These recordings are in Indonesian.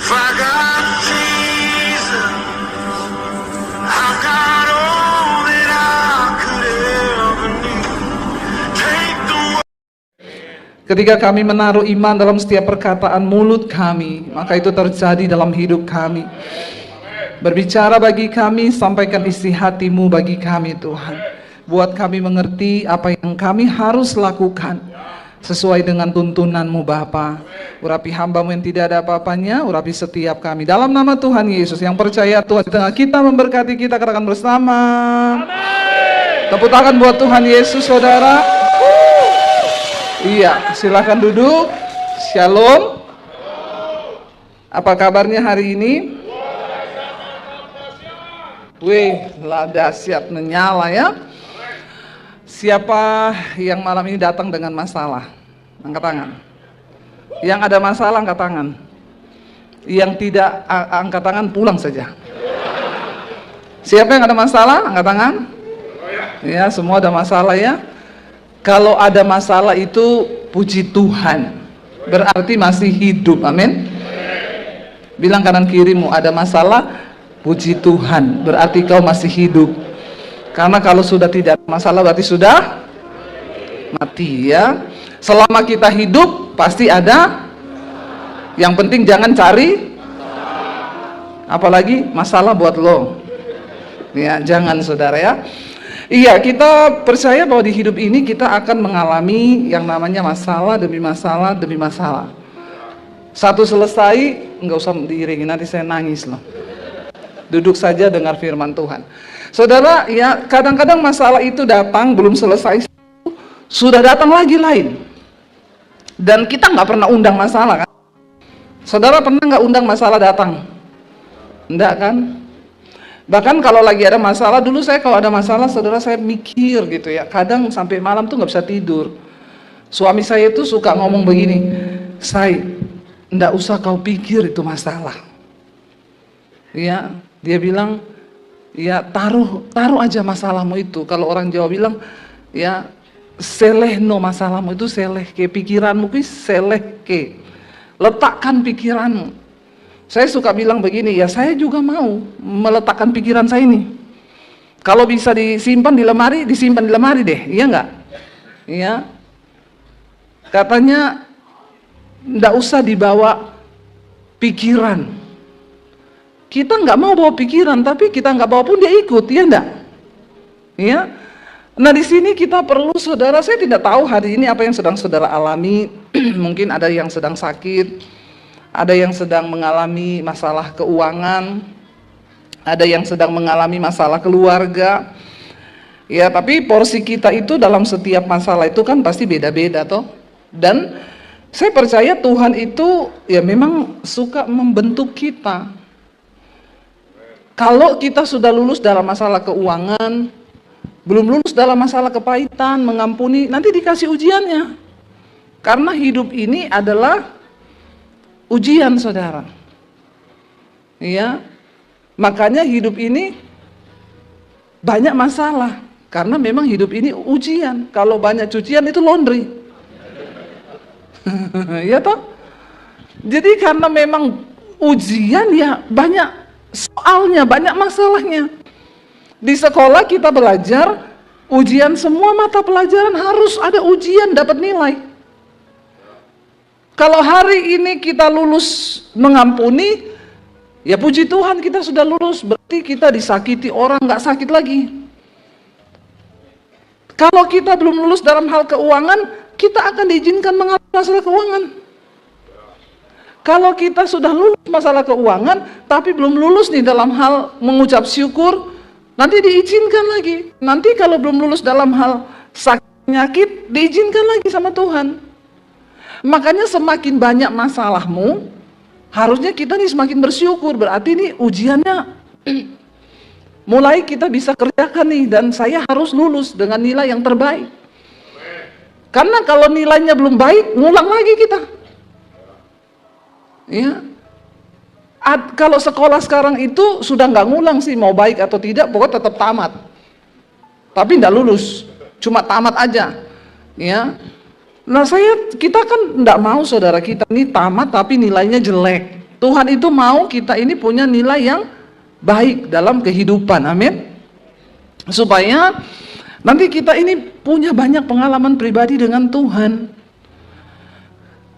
If I got Jesus, I got all that I could ever need. Take the Ketika kami menaruh iman dalam setiap perkataan mulut kami, maka itu terjadi dalam hidup kami. Berbicara bagi kami, sampaikan isi hatimu bagi kami Tuhan. Buat kami mengerti apa yang kami harus lakukan sesuai dengan tuntunanmu Bapa. Urapi hamba-Mu yang tidak ada apa-apanya, urapi setiap kami. Dalam nama Tuhan Yesus, yang percaya Tuhan di tengah kita memberkati kita, katakan bersama. Tepuk tangan buat Tuhan Yesus, saudara. Iya, silakan duduk. Shalom. Apa kabarnya hari ini? Wih, lah dahsyat menyala ya. Siapa yang malam ini datang dengan masalah? Angkat tangan. Yang ada masalah angkat tangan. Yang tidak angkat tangan pulang saja. Siapa yang ada masalah? Angkat tangan. Ya, semua ada masalah ya. Kalau ada masalah itu puji Tuhan, berarti masih hidup, amin. Bilang kanan kirimu, ada masalah, puji Tuhan, berarti kau masih hidup. Karena kalau sudah tidak ada masalah berarti sudah mati ya. Selama kita hidup pasti ada. Yang penting jangan cari apalagi masalah buat lo. Ya, jangan saudara ya. Iya, kita percaya bahwa di hidup ini kita akan mengalami yang namanya masalah demi masalah demi masalah. Satu selesai, nggak usah diiringi, nanti saya nangis loh. Duduk saja dengar firman Tuhan. Saudara, ya kadang-kadang masalah itu datang, belum selesai, sudah datang lagi lain. Dan kita nggak pernah undang masalah kan? Saudara pernah nggak undang masalah datang? Enggak kan? Bahkan kalau lagi ada masalah, dulu saya kalau ada masalah, saudara saya mikir gitu ya. Kadang sampai malam tuh nggak bisa tidur. Suami saya itu suka ngomong begini, "Say, nggak usah kau pikir itu masalah." Ya, dia bilang, ya taruh aja masalahmu itu. Kalau orang Jawa bilang, ya selehno masalahmu itu seleh ke pikiranmu ki seleh ke. Letakkan pikiranmu. Saya suka bilang begini, ya saya juga mau meletakkan pikiran saya ini. Kalau bisa disimpan di lemari, disimpan di lemari deh, iya nggak? Iya. Katanya, nggak usah dibawa pikiran. Kita nggak mau bawa pikiran, tapi kita nggak bawa pun dia ikut, iya nggak? Iya. Nah di sini kita perlu saudara, saya tidak tahu hari ini apa yang sedang saudara alami. Mungkin ada yang sedang sakit. Ada yang sedang mengalami masalah keuangan, ada yang sedang mengalami masalah keluarga. Ya, tapi porsi kita itu dalam setiap masalah itu kan pasti beda-beda toh. Dan saya percaya Tuhan itu ya memang suka membentuk kita. Kalau kita sudah lulus dalam masalah keuangan, belum lulus dalam masalah kepahitan, mengampuni, nanti dikasih ujiannya. Karena hidup ini adalah ujian saudara. Iya. Makanya hidup ini banyak masalah karena memang hidup ini ujian. Kalau banyak cucian itu laundry. Iya toh? Jadi karena memang ujian ya banyak soalnya, banyak masalahnya. Di sekolah kita belajar ujian, semua mata pelajaran harus ada ujian dapat nilai. Kalau hari ini kita lulus mengampuni, ya puji Tuhan kita sudah lulus, berarti kita disakiti orang nggak sakit lagi. Kalau kita belum lulus dalam hal keuangan, kita akan diizinkan mengalami masalah keuangan. Kalau kita sudah lulus masalah keuangan, tapi belum lulus nih dalam hal mengucap syukur, nanti diizinkan lagi. Nanti kalau belum lulus dalam hal sakit penyakit, diizinkan lagi sama Tuhan. Makanya semakin banyak masalahmu, harusnya kita nih semakin bersyukur. Berarti nih ujiannya mulai kita bisa kerjakan nih, dan saya harus lulus dengan nilai yang terbaik. Karena kalau nilainya belum baik, ngulang lagi kita. Ya. Kalau sekolah sekarang itu sudah nggak ngulang sih, mau baik atau tidak, pokoknya tetap tamat. Tapi nggak lulus, cuma tamat aja. Ya. Nah kita kan enggak mau saudara kita ini tamat tapi nilainya jelek. Tuhan itu mau kita ini punya nilai yang baik dalam kehidupan, amin. Supaya nanti kita ini punya banyak pengalaman pribadi dengan Tuhan.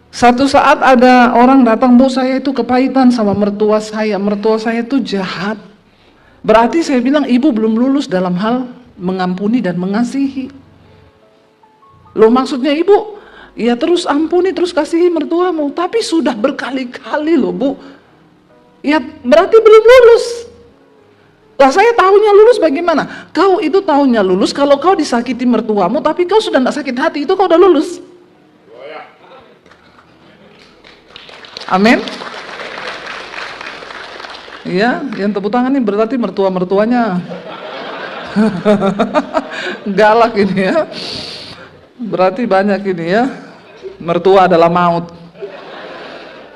Satu saat ada orang datang, Bu, saya itu kepahitan sama mertua saya itu jahat. Berarti saya bilang, ibu belum lulus dalam hal mengampuni dan mengasihi. Loh, maksudnya ibu, ya terus ampuni, terus kasihi mertuamu, tapi sudah berkali-kali loh, Bu. Ya berarti belum lulus. Lah saya tahunya lulus bagaimana? Kau itu tahunya lulus kalau kau disakiti mertuamu, tapi kau sudah tidak sakit hati, itu kau udah lulus. Amin. Iya, yang tepuk tangan ini berarti mertuanya galak ini ya. Berarti banyak ini ya. Mertua adalah maut.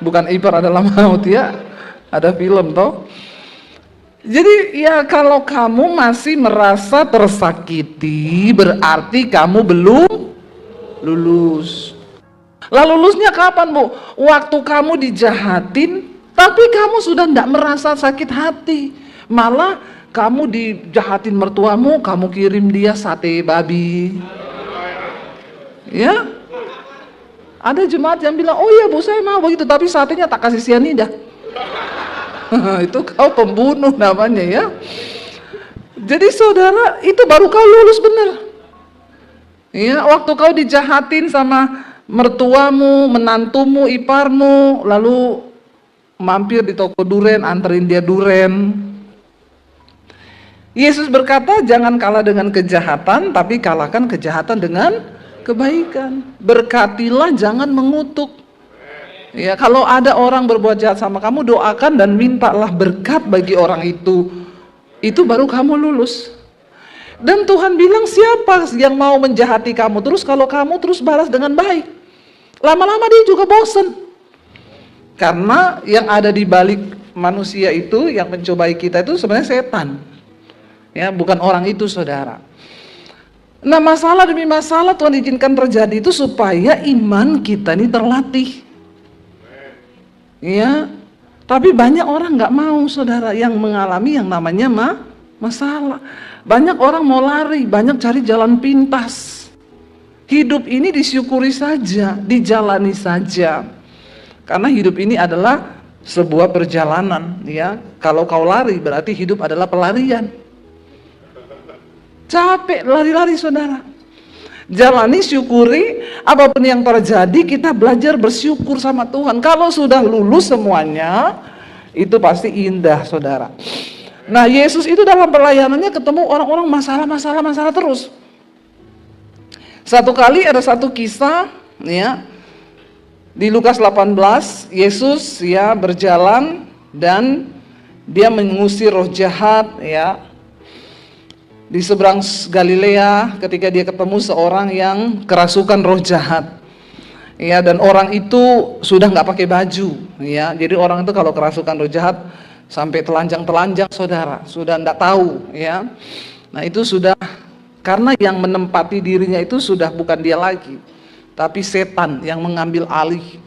Bukan ipar adalah maut ya. Ada film toh. Jadi ya kalau kamu masih merasa tersakiti, berarti kamu belum lulus. Lah lulusnya kapan, Bu? Waktu kamu dijahatin, tapi kamu sudah tidak merasa sakit hati. Malah kamu dijahatin mertuamu, kamu kirim dia sate babi. Ya? Ada jemaat yang bilang, oh iya Bu, saya mau begitu, tapi satenya tak kasih sianida. Itu kau pembunuh namanya ya. Jadi saudara, itu baru kau lulus benar. Ya, waktu kau dijahatin sama mertuamu, menantumu, iparmu, lalu mampir di toko duren, anterin dia duren. Yesus berkata, jangan kalah dengan kejahatan, tapi kalahkan kejahatan dengan kebaikan. Berkatilah, jangan mengutuk. Ya, kalau ada orang berbuat jahat sama kamu, doakan dan mintalah berkat bagi orang itu. Itu baru kamu lulus. Dan Tuhan bilang, siapa yang mau menjahati kamu terus kalau kamu terus balas dengan baik? Lama-lama dia juga bosan. Karena yang ada di balik manusia itu, yang mencobai kita itu sebenarnya setan. Ya, bukan orang itu, saudara. Nah, masalah demi masalah Tuhan izinkan terjadi itu supaya iman kita ini terlatih. Ya, tapi banyak orang nggak mau, saudara, yang mengalami yang namanya masalah. Banyak orang mau lari, banyak cari jalan pintas. Hidup ini disyukuri saja, dijalani saja. Karena hidup ini adalah sebuah perjalanan, ya. Kalau kau lari berarti hidup adalah pelarian. Capek lari-lari, saudara. Jalani, syukuri, apapun yang terjadi kita belajar bersyukur sama Tuhan. Kalau sudah lulus semuanya, itu pasti indah, saudara. Nah, Yesus itu dalam pelayanannya ketemu orang-orang masalah terus. Satu kali ada satu kisah, ya, di Lukas 18, Yesus ya berjalan dan dia mengusir roh jahat, ya. Di seberang Galilea ketika dia ketemu seorang yang kerasukan roh jahat. Ya, dan orang itu sudah nggak pakai baju, ya. Jadi orang itu kalau kerasukan roh jahat sampai telanjang-telanjang, saudara, sudah nggak tahu, ya. Nah, itu sudah karena yang menempati dirinya itu sudah bukan dia lagi, tapi setan yang mengambil alih.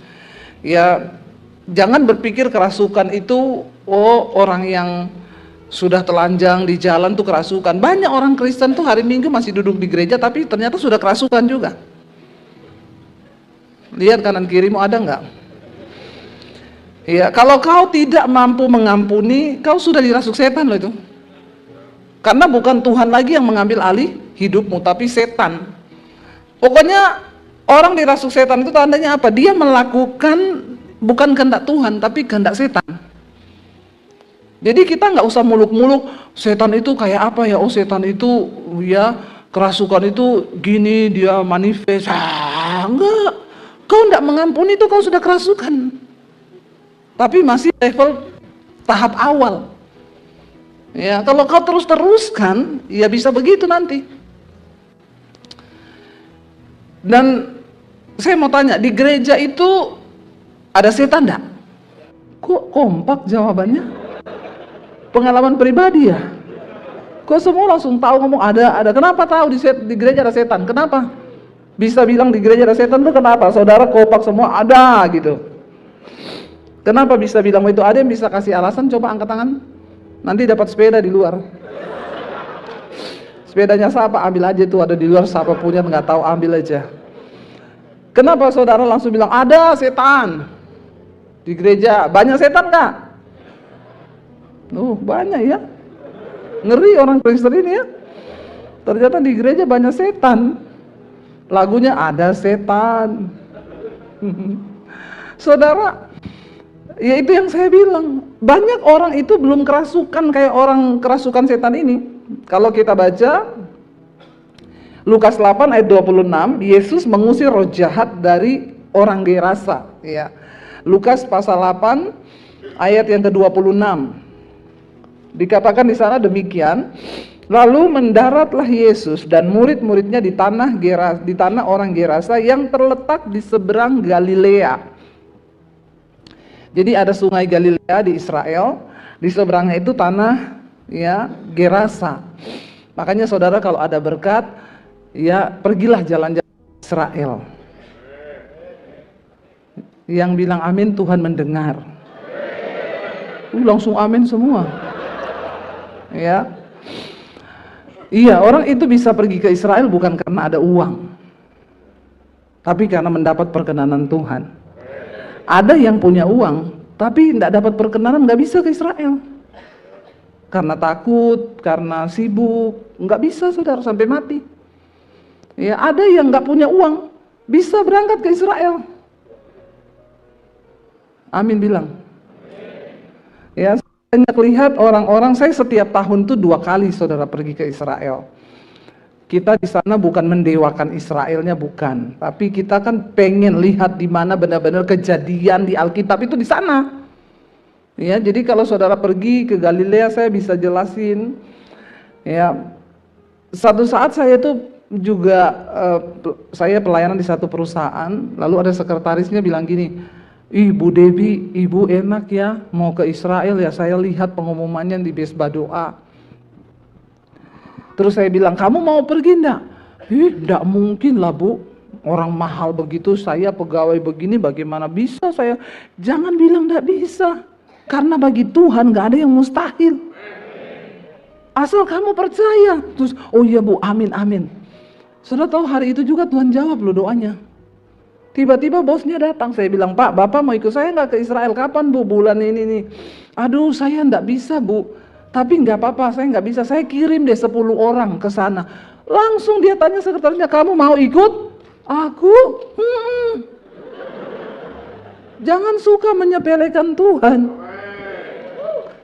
Ya, jangan berpikir kerasukan itu orang yang sudah telanjang di jalan tuh kerasukan. Banyak orang Kristen tuh hari Minggu masih duduk di gereja tapi ternyata sudah kerasukan juga. Lihat kanan kirimu, ada nggak? Ya, kalau kau tidak mampu mengampuni, kau sudah dirasuk setan loh itu. Karena bukan Tuhan lagi yang mengambil alih hidupmu, tapi setan. Pokoknya orang dirasuk setan itu tandanya apa? Dia melakukan bukan kehendak Tuhan, tapi kehendak setan. Jadi kita nggak usah muluk-muluk, setan itu kayak apa ya? Oh, setan itu ya kerasukan itu gini, dia manifest. Enggak. Kau nggak mengampuni itu kau sudah kerasukan. Tapi masih level tahap awal. Ya, kalau kau teruskan, ya bisa begitu nanti. Dan saya mau tanya, di gereja itu ada setan enggak? Kok kompak jawabannya? Pengalaman pribadi ya? Kok semua langsung tahu ngomong ada? Kenapa tahu di gereja ada setan? Kenapa? Bisa bilang di gereja ada setan tuh kenapa? Saudara kompak semua ada gitu. Kenapa bisa bilang begitu? Ada yang bisa kasih alasan? Coba angkat tangan. Nanti dapat sepeda di luar. Sepedanya siapa? Ambil aja tuh, ada di luar, siapa punya nggak tahu, ambil aja. Kenapa saudara langsung bilang ada setan di gereja? Banyak setan nggak? Banyak ya. Ngeri orang Kristen ini ya. Ternyata di gereja banyak setan. Lagunya ada setan. Saudara, ya itu yang saya bilang. Banyak orang itu belum kerasukan kayak orang kerasukan setan ini. Kalau kita baca Lukas 8 ayat 26, Yesus mengusir roh jahat dari orang Gerasa, ya. Lukas pasal 8 ayat yang ke-26. Dikatakan di sana demikian, lalu mendaratlah Yesus dan murid-muridnya di tanah orang Gerasa yang terletak di seberang Galilea. Jadi ada sungai Galilea di Israel, di seberangnya itu tanah ya Gerasa. Makanya saudara kalau ada berkat, ya pergilah jalan-jalan Israel. Yang bilang amin Tuhan mendengar. Langsung amin semua. Ya. Iya, orang itu bisa pergi ke Israel bukan karena ada uang, tapi karena mendapat perkenanan Tuhan. Ada yang punya uang, tapi tidak dapat perkenanan, nggak bisa ke Israel. Karena takut, karena sibuk, nggak bisa saudara sampai mati. Ya, ada yang nggak punya uang, bisa berangkat ke Israel. Amin bilang. Ya, saya banyak lihat orang-orang, saya setiap tahun tuh 2 kali saudara pergi ke Israel. Kita di sana bukan mendewakan Israelnya, bukan, tapi kita kan pengen lihat di mana benar-benar kejadian di Alkitab itu di sana. Ya, jadi kalau saudara pergi ke Galilea, saya bisa jelasin. Ya, satu saat saya itu juga saya pelayanan di satu perusahaan, lalu ada sekretarisnya bilang gini, "Ibu Debbie, ibu enak ya mau ke Israel ya, saya lihat pengumumannya di Besba Doa." Terus saya bilang, "Kamu mau pergi enggak?" "Enggak mungkin lah Bu, orang mahal begitu, saya pegawai begini bagaimana bisa saya?" Jangan bilang enggak bisa, karena bagi Tuhan enggak ada yang mustahil. Asal kamu percaya. Terus, "Oh iya Bu, amin amin." Sudah tahu hari itu juga Tuhan jawab loh doanya. Tiba-tiba bosnya datang, saya bilang, "Pak, Bapak mau ikut saya enggak ke Israel? Kapan Bu? Bulan ini nih." "Aduh saya enggak bisa Bu. Tapi nggak apa-apa, saya nggak bisa, saya kirim deh 10 orang ke sana." Langsung dia tanya sekretarisnya, "Kamu mau ikut?" "Aku? Jangan suka menyepelekan Tuhan.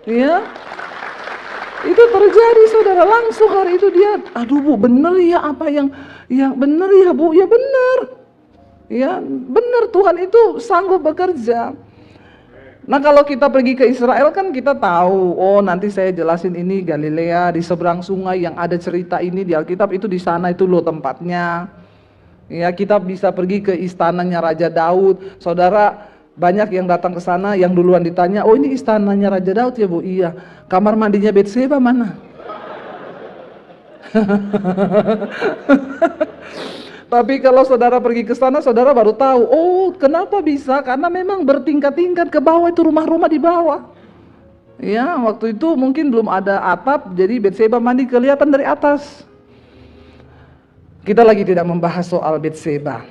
Ya, itu terjadi saudara, langsung hari itu dia, "Aduh Bu, bener ya apa yang bener ya Bu?" "Ya bener. Ya bener, Tuhan itu sanggup bekerja." Nah kalau kita pergi ke Israel kan kita tahu, oh nanti saya jelasin ini Galilea di seberang sungai yang ada cerita ini di Alkitab itu di sana itu loh tempatnya. Ya kita bisa pergi ke istananya Raja Daud. Saudara banyak yang datang ke sana yang duluan ditanya, "Oh ini istananya Raja Daud ya Bu?" "Iya." "Kamar mandinya Betseba mana?" Tapi kalau saudara pergi ke sana, saudara baru tahu, oh kenapa bisa? Karena memang bertingkat-tingkat ke bawah, itu rumah-rumah di bawah. Ya, waktu itu mungkin belum ada atap, jadi Betseba mandi kelihatan dari atas. Kita lagi tidak membahas soal Betseba.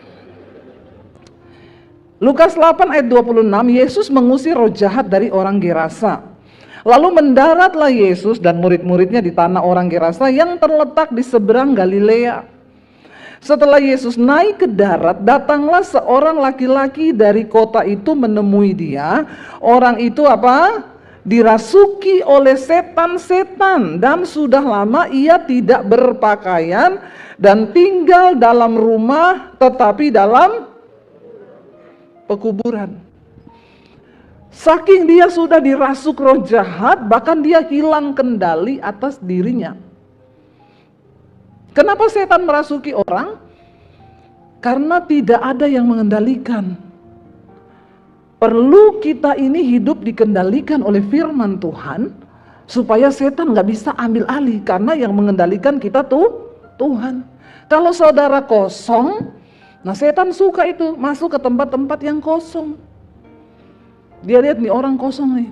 Lukas 8 ayat 26, Yesus mengusir roh jahat dari orang Gerasa. Lalu mendaratlah Yesus dan murid-muridnya di tanah orang Gerasa yang terletak di seberang Galilea. Setelah Yesus naik ke darat, datanglah seorang laki-laki dari kota itu menemui dia. Orang itu apa? Dirasuki oleh setan-setan dan sudah lama ia tidak berpakaian dan tinggal dalam rumah tetapi dalam pekuburan. Saking dia sudah dirasuk roh jahat, bahkan dia hilang kendali atas dirinya. Kenapa setan merasuki orang? Karena tidak ada yang mengendalikan. Perlu kita ini hidup dikendalikan oleh firman Tuhan, supaya setan nggak bisa ambil alih, karena yang mengendalikan kita tuh Tuhan. Kalau saudara kosong, nah setan suka itu masuk ke tempat-tempat yang kosong. Dia lihat nih orang kosong nih.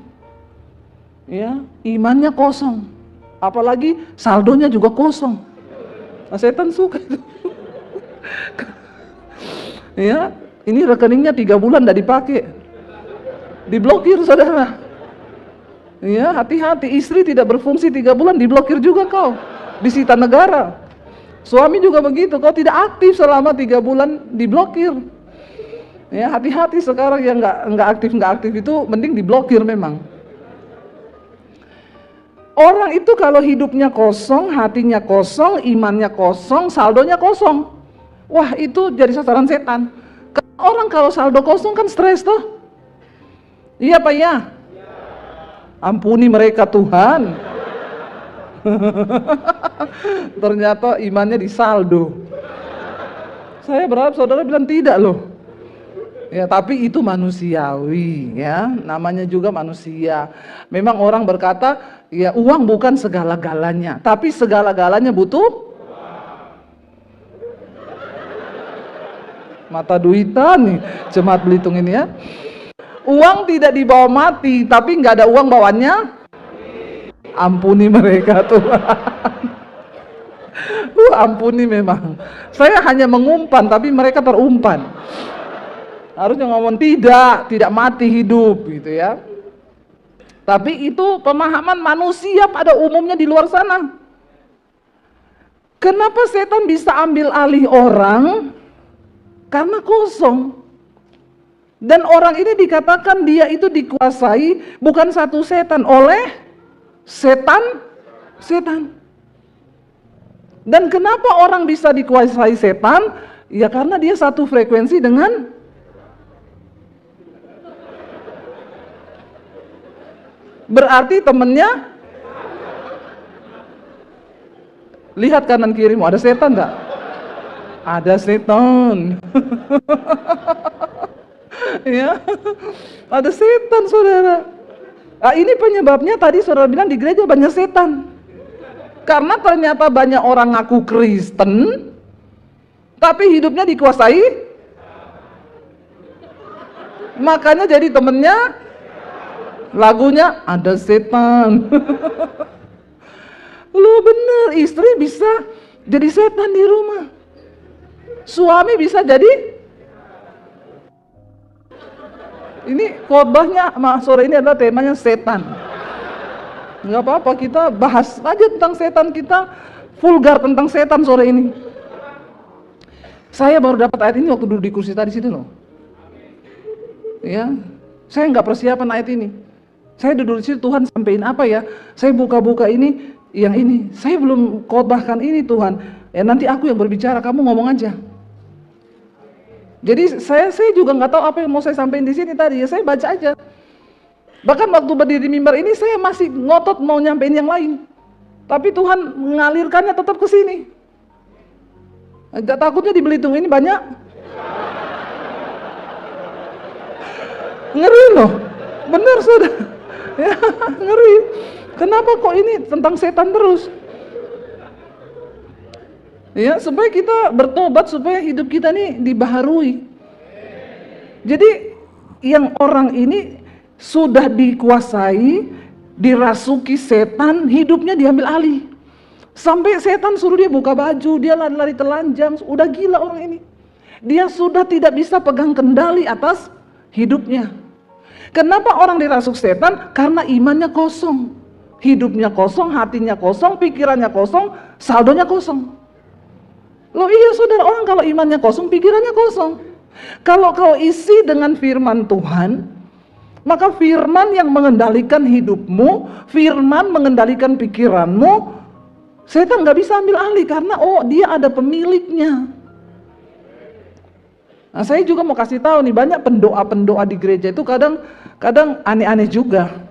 Ya, imannya kosong. Apalagi saldonya juga kosong. Nah, setan suka itu. Ya, ini rekeningnya 3 bulan tidak dipakai. Diblokir, saudara. Ya, hati-hati, istri tidak berfungsi 3 bulan, diblokir juga kau. Disita negara. Suami juga begitu, kau tidak aktif selama 3 bulan, diblokir. Ya, hati-hati sekarang yang nggak aktif itu mending diblokir memang. Orang itu kalau hidupnya kosong, hatinya kosong, imannya kosong, saldonya kosong. Wah, itu jadi sasaran setan. Orang kalau saldo kosong kan stres tuh. Iya Pak ya? Ampuni mereka Tuhan. Ternyata imannya di saldo. Saya berharap saudara bilang tidak loh. Ya, tapi itu manusiawi ya, namanya juga manusia. Memang orang berkata, ya uang bukan segala-galanya, tapi segala-galanya butuh mata duitan nih, Jemaat Belitung ini ya. Uang tidak dibawa mati, tapi nggak ada uang bawaannya. Ampuni mereka Tuhan. Ampuni memang. Saya hanya mengumpan, tapi mereka terumpan. Harusnya ngomong tidak mati hidup gitu ya. Tapi itu pemahaman manusia pada umumnya di luar sana. Kenapa setan bisa ambil alih orang? Karena kosong. Dan orang ini dikatakan dia itu dikuasai bukan satu setan, oleh setan. Dan kenapa orang bisa dikuasai setan? Ya karena dia satu frekuensi dengan berarti temennya. Lihat kanan kirimu, ada setan enggak? Ada setan. Ya, ada setan saudara. Nah, ini penyebabnya tadi saudara bilang di gereja banyak setan. Karena ternyata banyak orang ngaku Kristen, tapi hidupnya dikuasai. Makanya jadi temennya. Lagunya ada setan. Lu bener, istri bisa jadi setan di rumah. Suami bisa jadi. Ini khotbahnya sore ini adalah temanya setan. Nggak apa-apa, kita bahas aja tentang setan, kita vulgar tentang setan sore ini. Saya baru dapat ayat ini waktu duduk di kursi tadi situ loh. Ya, saya nggak persiapan ayat ini. Saya duduk di situ, Tuhan sampein apa ya? Saya buka-buka ini, yang ini. Saya belum khotbahkan ini Tuhan. Ya nanti aku yang berbicara, kamu ngomong aja. Jadi saya juga nggak tahu apa yang mau saya sampaikan di sini tadi. Ya saya baca aja. Bahkan waktu berdiri di mimbar ini saya masih ngotot mau nyampein yang lain. Tapi Tuhan mengalirkannya tetap ke sini. Takutnya di Belitung ini banyak. Ngeri loh. Bener sudah. Ya, ngeri. Kenapa kok ini tentang setan terus? Ya, supaya kita bertobat, supaya hidup kita ini dibaharui. Jadi yang orang ini sudah dikuasai, dirasuki setan, hidupnya diambil alih. Sampai setan suruh dia buka baju, dia lari-lari telanjang, udah gila orang ini. Dia sudah tidak bisa pegang kendali atas hidupnya. Kenapa orang dirasuk setan? Karena imannya kosong, hidupnya kosong, hatinya kosong, pikirannya kosong, saldonya kosong. Loh iya saudara, orang kalau imannya kosong, pikirannya kosong. Kalau kau isi dengan firman Tuhan, maka firman yang mengendalikan hidupmu, firman mengendalikan pikiranmu, setan gak bisa ambil alih karena dia ada pemiliknya. Nah, saya juga mau kasih tahu nih, banyak pendoa-pendoa di gereja itu kadang aneh-aneh juga.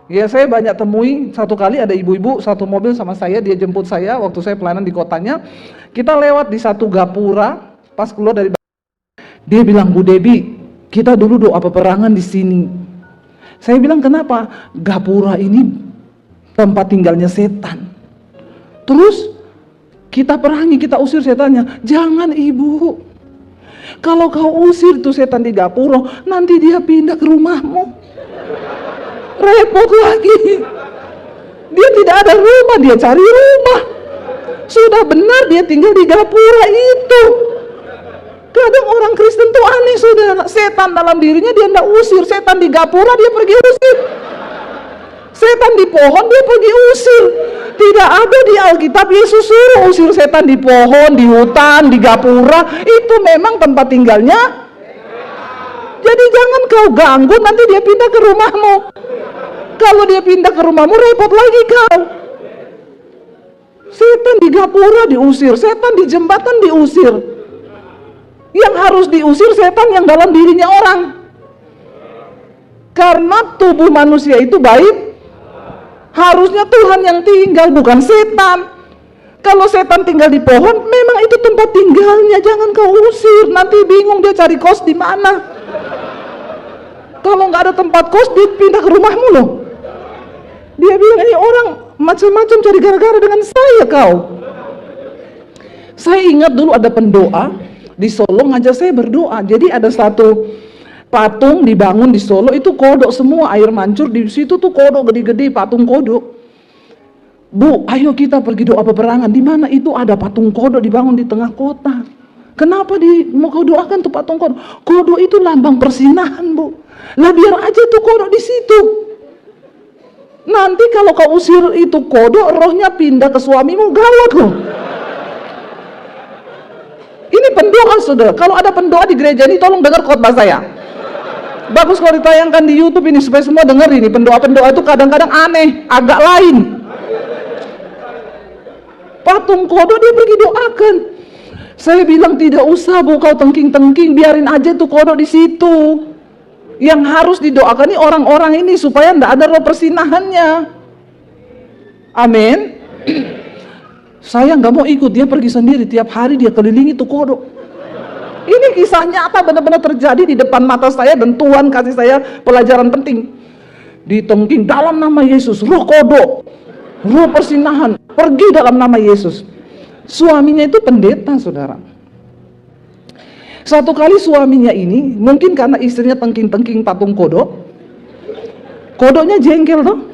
Ya saya banyak temui, satu kali ada ibu-ibu satu mobil sama saya, dia jemput saya waktu saya pelayanan di kotanya. Kita lewat di satu gapura, pas keluar dari dia bilang, Bu Debi, kita dulu doa peperangan di sini. Saya bilang, kenapa? Gapura ini tempat tinggalnya setan. Terus kita perangi, kita usir setannya. Jangan ibu, Kalau kau usir tuh setan di gapura, nanti dia pindah ke rumahmu. Repot lagi. Dia tidak ada rumah, dia cari rumah. Sudah benar dia tinggal di gapura itu. Kadang orang Kristen tuh aneh, saudara. Setan dalam dirinya dia tidak usir, setan di gapura dia pergi usir. Setan di pohon dia pergi usir. Tidak ada di Alkitab Yesus suruh usir setan di pohon, di hutan, di gapura. Itu memang tempat tinggalnya. Jadi jangan kau ganggu, nanti dia pindah ke rumahmu. Kalau dia pindah ke rumahmu, repot lagi kau. Setan di gapura diusir, setan di jembatan diusir. Yang harus diusir setan yang dalam dirinya orang. Karena tubuh manusia itu baik. Harusnya Tuhan yang tinggal, bukan setan. Kalau setan tinggal di pohon, memang itu tempat tinggalnya. Jangan kau usir, nanti bingung dia cari kos di mana. Kalau nggak ada tempat kos, dia pindah ke rumahmu loh. Dia bilang, ini orang macam-macam cari gara-gara dengan saya kau. Saya ingat dulu ada pendoa di Solo ngajak saya berdoa. Jadi ada satu patung dibangun di Solo, itu kodok semua, air mancur di situ tuh kodok gede-gede, patung kodok. Bu, ayo kita pergi doa peperangan. Di mana itu ada patung kodok dibangun di tengah kota. Kenapa mau kau doakan tuh patung kodok? Kodok itu lambang persinahan, Bu. Lah biar aja tuh kodok di situ. Nanti kalau kau usir itu kodok, rohnya pindah ke suamimu, gawat loh. Ini pendoa, saudara. Kalau ada pendoa di gereja ini, tolong dengar khotbah saya. Bagus kalau ditayangkan di YouTube ini supaya semua dengar ini. Pendoa-pendoa itu kadang-kadang aneh, agak lain. Patung kodok dia pergi doakan. Saya bilang tidak usah, Bu, kau tengking-tengking, biarin aja tuh kodok di situ. Yang harus didoakan ini orang-orang ini supaya tidak ada roh persinahannya. Amin. Saya nggak mau ikut, dia pergi sendiri, tiap hari dia kelilingi tuh kodok. Ini kisah nyata benar-benar terjadi di depan mata saya dan Tuhan kasih saya pelajaran penting. Ditengking dalam nama Yesus, roh kodok, roh persinahan, pergi dalam nama Yesus. Suaminya itu pendeta, saudara. Satu kali suaminya ini, mungkin karena istrinya tengking-tengking patung kodok, kodoknya jengkel toh.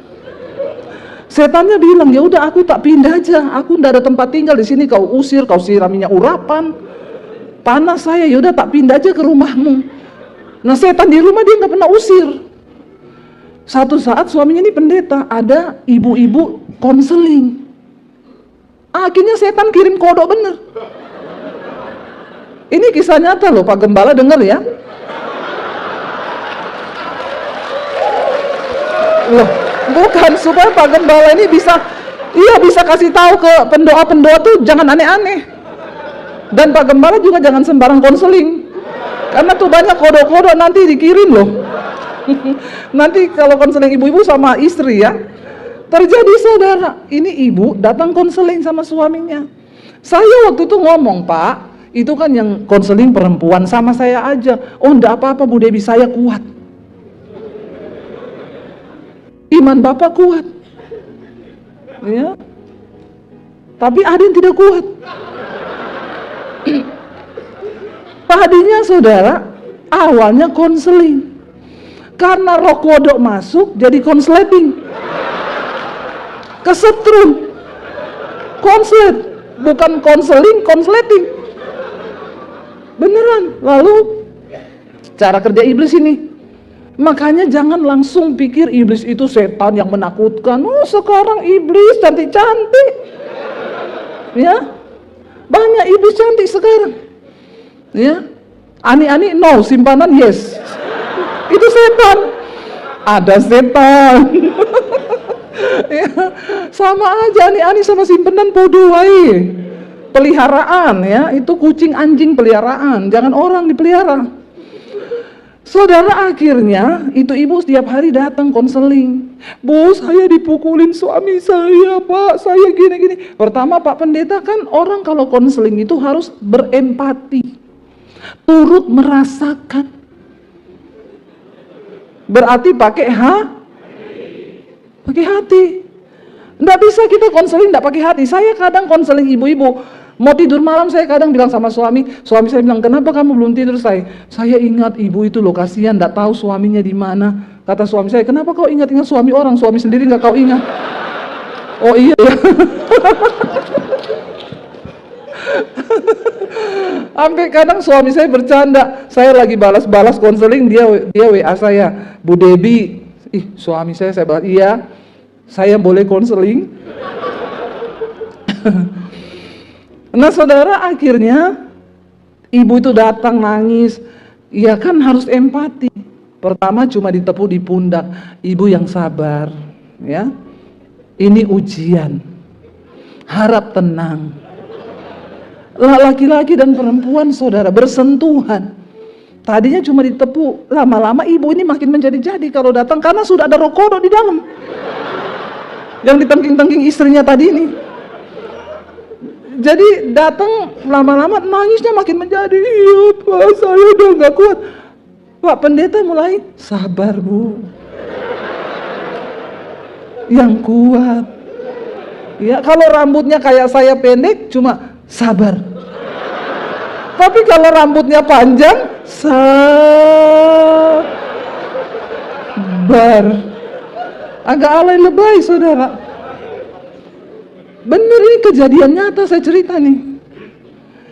Setannya bilang, ya udah aku tak pindah aja, aku ndak ada tempat tinggal di sini, kau usir, kau siram minyak urapan. Panas saya, yaudah tak pindah aja ke rumahmu. Nah setan di rumah dia nggak pernah usir. Satu saat suaminya ini pendeta, ada ibu-ibu konseling. Akhirnya setan kirim kodok bener. Ini kisah nyata loh, Pak Gembala dengar ya. Loh, bukan supaya Pak Gembala ini bisa kasih tahu ke pendoa-pendoa tuh jangan aneh-aneh. Dan Pak Gembala juga jangan sembarang konseling. Karena tuh banyak kodok-kodok nanti dikirim loh. Nanti kalau konseling ibu-ibu sama istri ya. Terjadi, saudara, ini ibu datang konseling sama suaminya. Saya waktu itu ngomong, Pak, itu kan yang konseling perempuan sama saya aja. Oh enggak apa-apa Bu Dewi, saya kuat. Iman Bapak kuat. Ya. Tapi ada yang tidak kuat. Tadinya, saudara, awalnya konseling. Karena roh kodok masuk, jadi konsleting. Kesetrum. Konslet, bukan konseling, konsleting. Beneran. Lalu cara kerja iblis ini. Makanya jangan langsung pikir iblis itu setan yang menakutkan. Oh, sekarang iblis cantik-cantik. Ya. Banyak iblis cantik sekarang. Ya. Ani-ani no, simpanan yes. Itu setan. Ada setan. Ya, sama aja ani-ani sama simpanan podo wae. Peliharaan ya, itu kucing anjing peliharaan, jangan orang dipelihara. Saudara, akhirnya itu ibu setiap hari datang konseling. Bu, saya dipukulin suami saya, Pak, saya gini-gini. Pertama Pak Pendeta, kan orang kalau konseling itu harus berempati, turut merasakan. Berarti pakai hati. Nggak bisa kita konseling nggak pakai hati. Saya kadang konseling ibu-ibu, Mau tidur malam saya kadang bilang sama suami saya bilang, kenapa kamu belum tidur? Saya ingat ibu itu loh, kasihan, nggak tahu suaminya di mana. Kata suami saya, kenapa kau ingat-ingat suami orang, suami sendiri nggak kau ingat? Oh iya ya. Sampai kadang suami saya bercanda, saya lagi balas konseling, dia WA saya, Bu Debi, suami saya balas, iya, saya boleh konseling. Nah saudara, akhirnya ibu itu datang nangis. Ya kan harus empati. Pertama cuma ditepuk di pundak, ibu yang sabar, ya. Ini ujian. Harap tenang. Laki-laki dan perempuan saudara bersentuhan. Tadinya cuma ditepuk, lama-lama ibu ini makin menjadi-jadi kalau datang karena sudah ada roh kodok di dalam. Yang ditengking-tengking istrinya tadi ini. Jadi datang lama-lama nangisnya makin menjadi, iya Pak, saya udah gak kuat. Pak pendeta mulai, sabar Bu, yang kuat. Ya kalau rambutnya kayak saya pendek cuma sabar. Tapi kalau rambutnya panjang, sabar. Agak alay lebay saudara. Bener, ini kejadian nyata, saya cerita nih.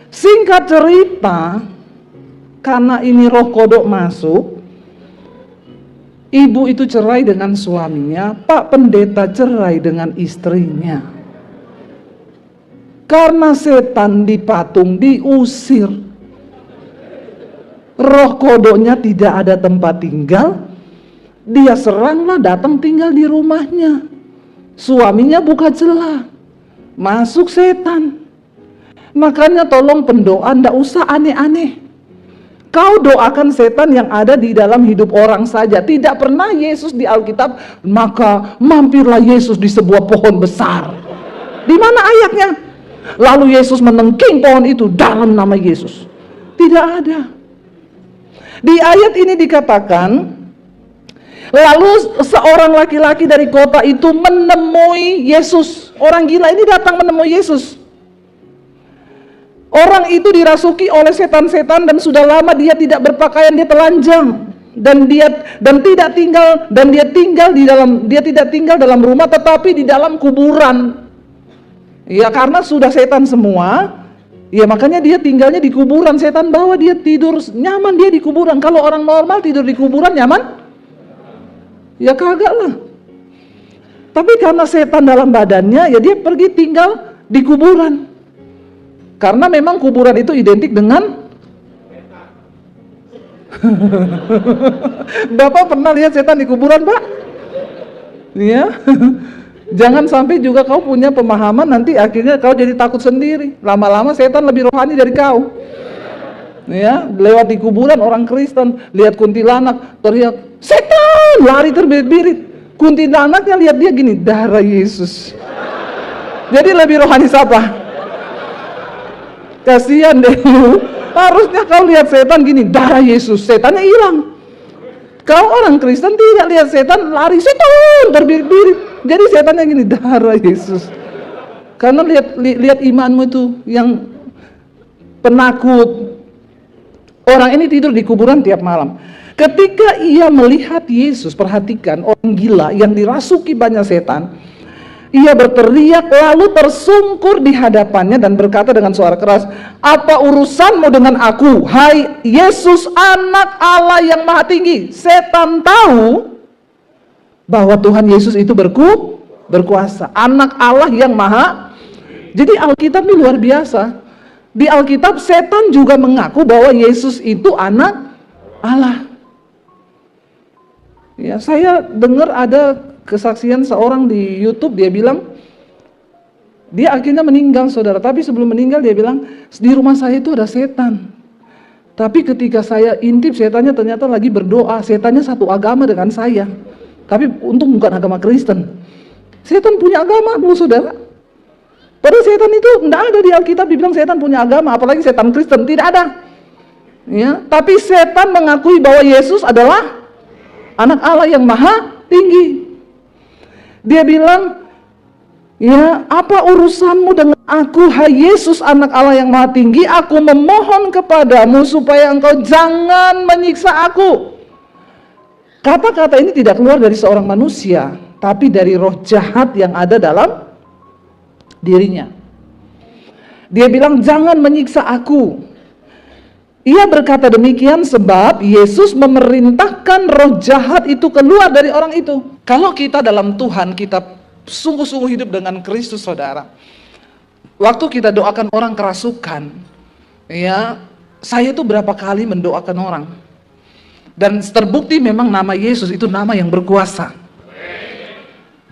Singkat cerita, karena ini roh kodok masuk, ibu itu cerai dengan suaminya, Pak pendeta cerai dengan istrinya. Karena setan dipatung, diusir. Roh kodoknya tidak ada tempat tinggal, dia seranglah, datang tinggal di rumahnya. Suaminya buka celah, masuk setan. Makanya tolong pendoa ndak usah aneh-aneh. Kau doakan setan yang ada di dalam hidup orang saja. Tidak pernah Yesus di Alkitab, maka mampirlah Yesus di sebuah pohon besar. Di mana ayatnya? Lalu Yesus menengking pohon itu dalam nama Yesus. Tidak ada. Di ayat ini dikatakan, lalu seorang laki-laki dari kota itu menemui Yesus. Orang gila ini datang menemui Yesus. Orang itu dirasuki oleh setan-setan dan sudah lama dia tidak berpakaian, dia telanjang dan dia tidak tinggal dalam rumah tetapi di dalam kuburan. Ya karena sudah setan semua, ya makanya dia tinggalnya di kuburan. Setan bawa dia tidur nyaman, dia di kuburan. Kalau orang normal tidur di kuburan nyaman? Ya kagak lah. Tapi karena setan dalam badannya, ya dia pergi tinggal di kuburan. Karena memang kuburan itu identik dengan Bapak pernah lihat setan di kuburan, Pak? Iya. Jangan sampai juga kau punya pemahaman nanti akhirnya kau jadi takut sendiri. Lama-lama setan lebih rohani dari kau. Ya, lewat di kuburan orang Kristen, lihat kuntilanak, teriak, setan, lari terbirit-birit. Kuntilanaknya lihat dia gini, darah Yesus. Jadi lebih rohani siapa? Kasihan deh lu. Harusnya kau lihat setan gini, darah Yesus, setannya hilang. Kau orang Kristen tidak lihat setan, lari, setan, terbirit-birit. Jadi setannya gini, darah Yesus. Karena lihat imanmu itu yang penakut. Orang ini tidur di kuburan tiap malam. Ketika ia melihat Yesus, perhatikan, orang gila yang dirasuki banyak setan, ia berteriak lalu tersungkur di hadapannya dan berkata dengan suara keras, apa urusanmu dengan aku, hai Yesus anak Allah yang maha tinggi? Setan tahu bahwa Tuhan Yesus itu berkuasa, anak Allah yang maha. Jadi Alkitab ini luar biasa. Di Alkitab setan juga mengaku bahwa Yesus itu anak Allah. Ya, saya dengar ada kesaksian seorang di YouTube, dia bilang dia akhirnya meninggal saudara, tapi sebelum meninggal dia bilang di rumah saya itu ada setan, tapi ketika saya intip setannya ternyata lagi berdoa. Setannya satu agama dengan saya, tapi untung bukan agama Kristen. Setan punya agama loh saudara. Padahal setan itu tidak ada di Alkitab dibilang setan punya agama, apalagi setan Kristen, tidak ada. Ya, tapi setan mengakui bahwa Yesus adalah anak Allah yang maha tinggi. Dia bilang, ya apa urusanmu dengan Aku, hai Yesus, anak Allah yang maha tinggi, aku memohon kepadamu supaya engkau jangan menyiksa aku. Kata-kata ini tidak keluar dari seorang manusia, tapi dari roh jahat yang ada dalam dirinya. Dia bilang, jangan menyiksa aku. Ia berkata demikian sebab Yesus memerintahkan roh jahat itu keluar dari orang itu. Kalau kita dalam Tuhan, kita sungguh-sungguh hidup dengan Kristus, saudara. Waktu kita doakan orang kerasukan, ya, saya itu berapa kali mendoakan orang. Dan terbukti memang nama Yesus itu nama yang berkuasa.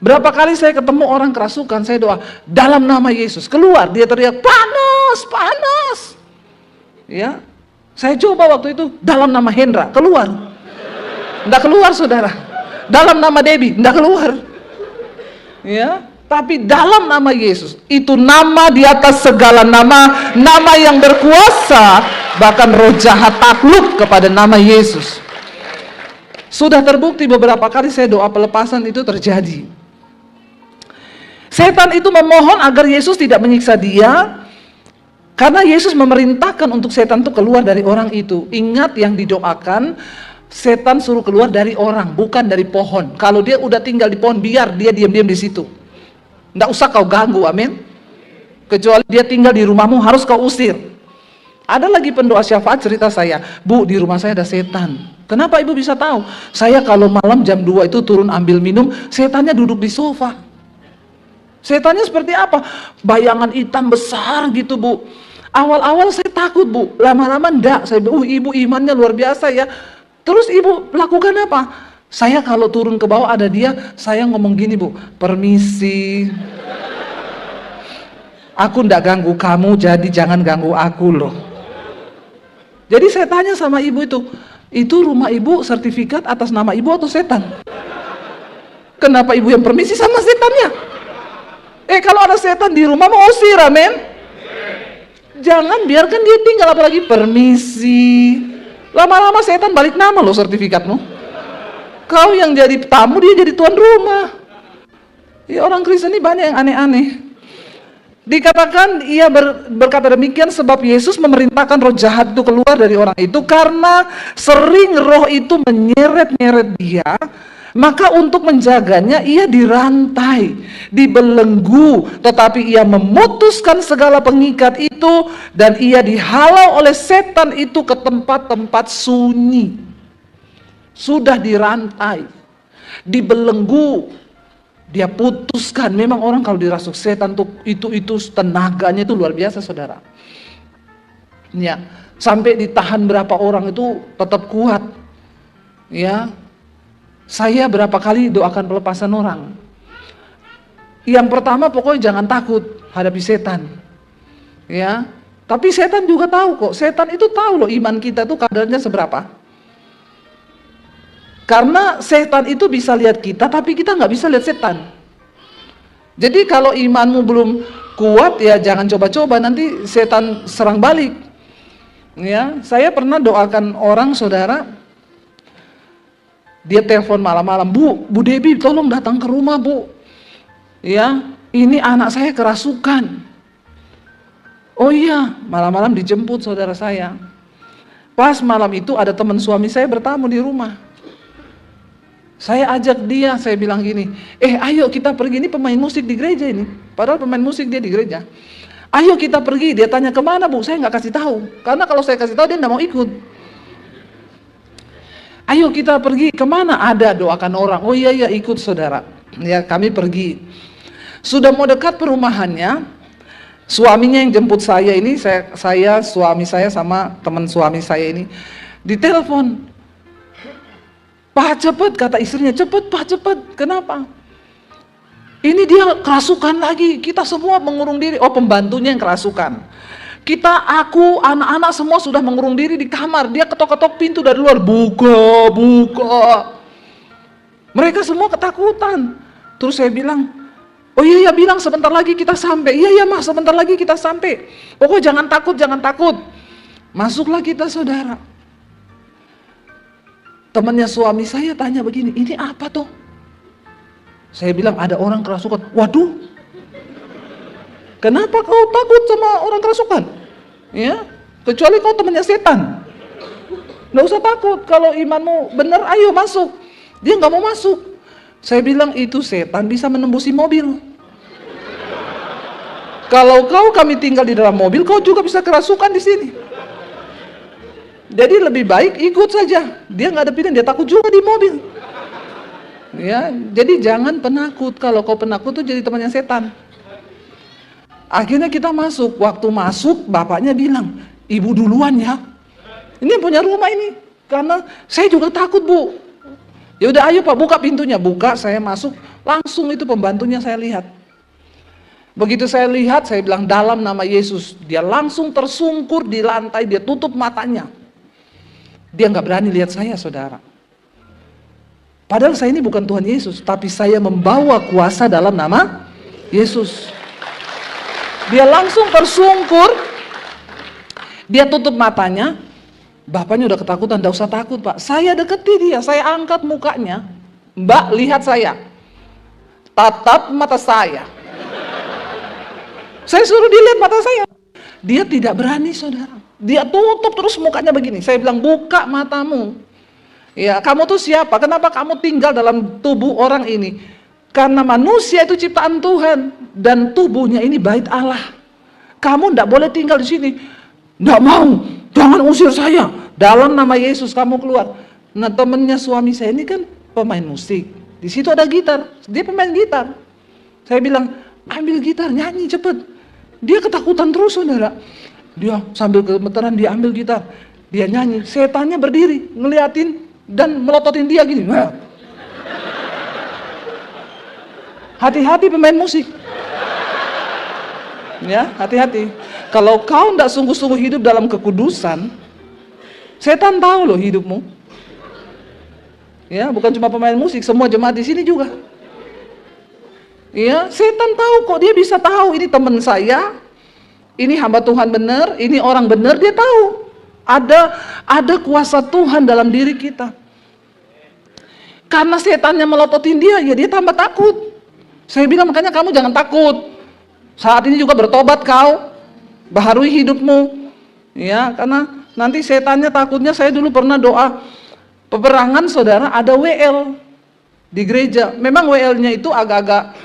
Berapa kali saya ketemu orang kerasukan, saya doa, dalam nama Yesus, keluar. Dia teriak, panas, panas. Ya, saya coba waktu itu, dalam nama Hendra, keluar. Nggak keluar, saudara. Dalam nama Debbie, nggak keluar. Ya, tapi dalam nama Yesus, itu nama di atas segala nama, nama yang berkuasa, bahkan roh jahat takluk kepada nama Yesus. Sudah terbukti beberapa kali saya doa pelepasan itu terjadi. Setan itu memohon agar Yesus tidak menyiksa dia, karena Yesus memerintahkan untuk setan itu keluar dari orang itu. Ingat yang didoakan, setan suruh keluar dari orang, bukan dari pohon. Kalau dia udah tinggal di pohon, biar dia diam-diam di situ. Nggak usah kau ganggu, amin. Kecuali dia tinggal di rumahmu, harus kau usir. Ada lagi pendoa syafaat cerita saya, Bu, di rumah saya ada setan. Kenapa ibu bisa tahu? Saya kalau malam jam 2 itu turun ambil minum, setannya duduk di sofa. Setannya seperti apa? Bayangan hitam besar gitu, Bu. Awal-awal saya takut, Bu. Lama-lama enggak. Saya bilang, ibu imannya luar biasa ya. Terus ibu lakukan apa? Saya kalau turun ke bawah ada dia, saya ngomong gini, Bu, permisi. Aku ndak ganggu kamu, jadi jangan ganggu aku loh. Jadi saya tanya sama ibu itu rumah ibu sertifikat atas nama ibu atau setan? Kenapa ibu yang permisi sama setannya? Kalau ada setan di rumah mau usir, amin. Jangan biarkan dia tinggal, apalagi permisi. Lama-lama setan balik nama loh sertifikatmu. Kau yang jadi tamu, dia jadi tuan rumah. Ya, orang Kristen ini banyak yang aneh-aneh. Dikatakan ia berkata demikian sebab Yesus memerintahkan roh jahat itu keluar dari orang itu karena sering roh itu menyeret-nyeret dia. Maka untuk menjaganya ia dirantai, dibelenggu, tetapi ia memutuskan segala pengikat itu dan ia dihalau oleh setan itu ke tempat-tempat sunyi. Sudah dirantai, dibelenggu, dia putuskan. Memang orang kalau dirasuk setan tuh itu tenaganya itu luar biasa, saudara. Ya, sampai ditahan berapa orang itu tetap kuat. Ya, saya berapa kali doakan pelepasan orang. Yang pertama pokoknya jangan takut hadapi setan. Ya, tapi setan juga tahu kok. Setan itu tahu loh iman kita tuh kadarnya seberapa. Karena setan itu bisa lihat kita, tapi kita nggak bisa lihat setan. Jadi kalau imanmu belum kuat, ya jangan coba-coba, nanti setan serang balik. Ya, saya pernah doakan orang, saudara. Dia telepon malam-malam, Bu Debbie, tolong datang ke rumah, Bu. Ya, ini anak saya kerasukan. Oh iya, malam-malam dijemput saudara saya. Pas malam itu ada teman suami saya bertamu di rumah. Saya ajak dia, saya bilang gini, ayo kita pergi, ini pemain musik di gereja ini. Padahal pemain musik dia di gereja. Ayo kita pergi, dia tanya kemana, Bu, saya nggak kasih tahu. Karena kalau saya kasih tahu dia nggak mau ikut. Ayo kita pergi, kemana? Ada doakan orang. Oh iya ikut saudara. Ya, kami pergi. Sudah mau dekat perumahannya, suaminya yang jemput saya ini, suami saya sama teman suami saya ini, ditelepon. Pak cepet, kata istrinya, cepet Pak cepet. Kenapa? Ini dia kerasukan lagi, kita semua mengurung diri. Oh, pembantunya yang kerasukan. Aku, anak-anak semua sudah mengurung diri di kamar. Dia ketok-ketok pintu dari luar, buka. Mereka semua ketakutan. Terus saya bilang, oh iya bilang sebentar lagi kita sampai. Iya Mas, sebentar lagi kita sampai. Pokoknya jangan takut. Masuklah kita, saudara. Temannya suami saya tanya begini, ini apa toh? Saya bilang ada orang kerasukan. Waduh, Kenapa kau takut sama orang kerasukan? Ya, kecuali kau temannya setan. Nggak usah takut, kalau imanmu benar, ayo masuk. Dia nggak mau masuk. Saya bilang itu setan bisa menembusi mobil. Kalau kami tinggal di dalam mobil, kau juga bisa kerasukan di sini. Jadi lebih baik ikut saja. Dia nggak ada pilihan, dia takut juga di mobil. Ya, jadi jangan penakut. Kalau kau penakut tuh jadi temannya setan. Akhirnya kita masuk. Waktu masuk, bapaknya bilang, ibu duluan ya. Ini yang punya rumah ini. Karena saya juga takut, Bu. Ya udah, ayo Pak, buka pintunya. Buka, saya masuk. Langsung itu pembantunya saya lihat. Begitu saya lihat, saya bilang dalam nama Yesus. Dia langsung tersungkur di lantai, dia tutup matanya. Dia nggak berani lihat saya, saudara. Padahal saya ini bukan Tuhan Yesus, tapi saya membawa kuasa dalam nama Yesus. Dia langsung tersungkur, dia tutup matanya. Bapaknya udah ketakutan, nggak usah takut Pak. Saya deketi dia, saya angkat mukanya. Mbak, lihat saya. Tatap mata saya. Saya suruh dilihat mata saya. Dia tidak berani, saudara. Dia tutup terus mukanya begini. Saya bilang, buka matamu. Ya, kamu tuh siapa? Kenapa kamu tinggal dalam tubuh orang ini? Karena manusia itu ciptaan Tuhan. Dan tubuhnya ini bait Allah. Kamu tidak boleh tinggal di sini. Tidak mau. Jangan usir saya. Dalam nama Yesus kamu keluar. Nah, temennya suami saya ini kan pemain musik. Di situ ada gitar. Dia pemain gitar. Saya bilang, ambil gitar, nyanyi cepet. Dia ketakutan terus, saudara. Dia sambil gemeteran, dia ambil gitar. Dia nyanyi. Setannya berdiri, ngeliatin dan melototin dia gini. Nah. Hati-hati pemain musik. Ya, hati-hati. Kalau kau tidak sungguh-sungguh hidup dalam kekudusan, setan tahu loh hidupmu. Ya, bukan cuma pemain musik, semua jemaat di sini juga. Ya, setan tahu kok, dia bisa tahu ini teman saya, ini hamba Tuhan benar, ini orang benar, dia tahu. Ada kuasa Tuhan dalam diri kita. Karena setannya melototin dia, ya dia tambah takut. Saya bilang makanya kamu jangan takut. Saat ini juga bertobat kau. Baharui hidupmu, ya, karena nanti setannya takutnya. Saya dulu pernah doa peperangan, saudara, ada WL di gereja. Memang WL-nya itu agak-agak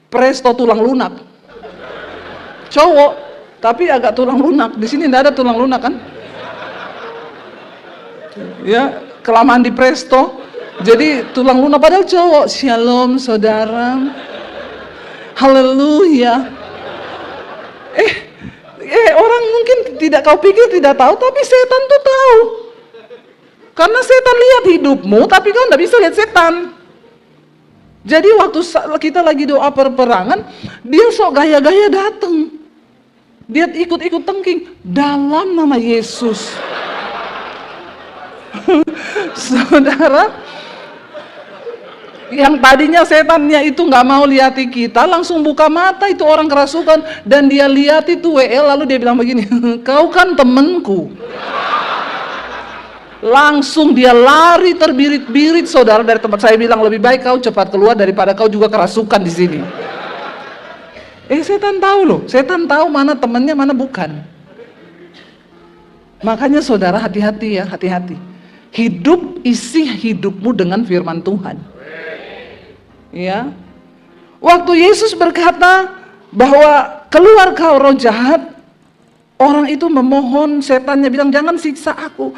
presto tulang lunak, cowok, tapi agak tulang lunak. Di sini tidak ada tulang lunak kan? Ya, kelamaan di presto, jadi tulang lunak padahal cowok. Shalom, saudara. Haleluya. Orang mungkin tidak kau pikir tidak tahu, tapi setan tuh tahu. Karena setan lihat hidupmu, tapi kau tidak bisa lihat setan. Jadi waktu kita lagi doa peperangan, dia sok gaya-gaya datang. Dia ikut-ikut tengking dalam nama Yesus. Saudara, yang tadinya setannya itu nggak mau lihati kita, langsung buka mata itu orang kerasukan, dan dia lihat itu WL, lalu dia bilang begini, kau kan temenku. Langsung dia lari terbirit-birit, saudara, dari tempat. Saya bilang lebih baik kau cepat keluar daripada kau juga kerasukan di sini. Setan tahu loh, setan tahu mana temannya mana bukan. Makanya saudara hati-hati ya, hati-hati. Isi hidupmu dengan firman Tuhan. Ya, waktu Yesus berkata bahwa keluar kau roh jahat, orang itu memohon, setannya bilang jangan siksa aku.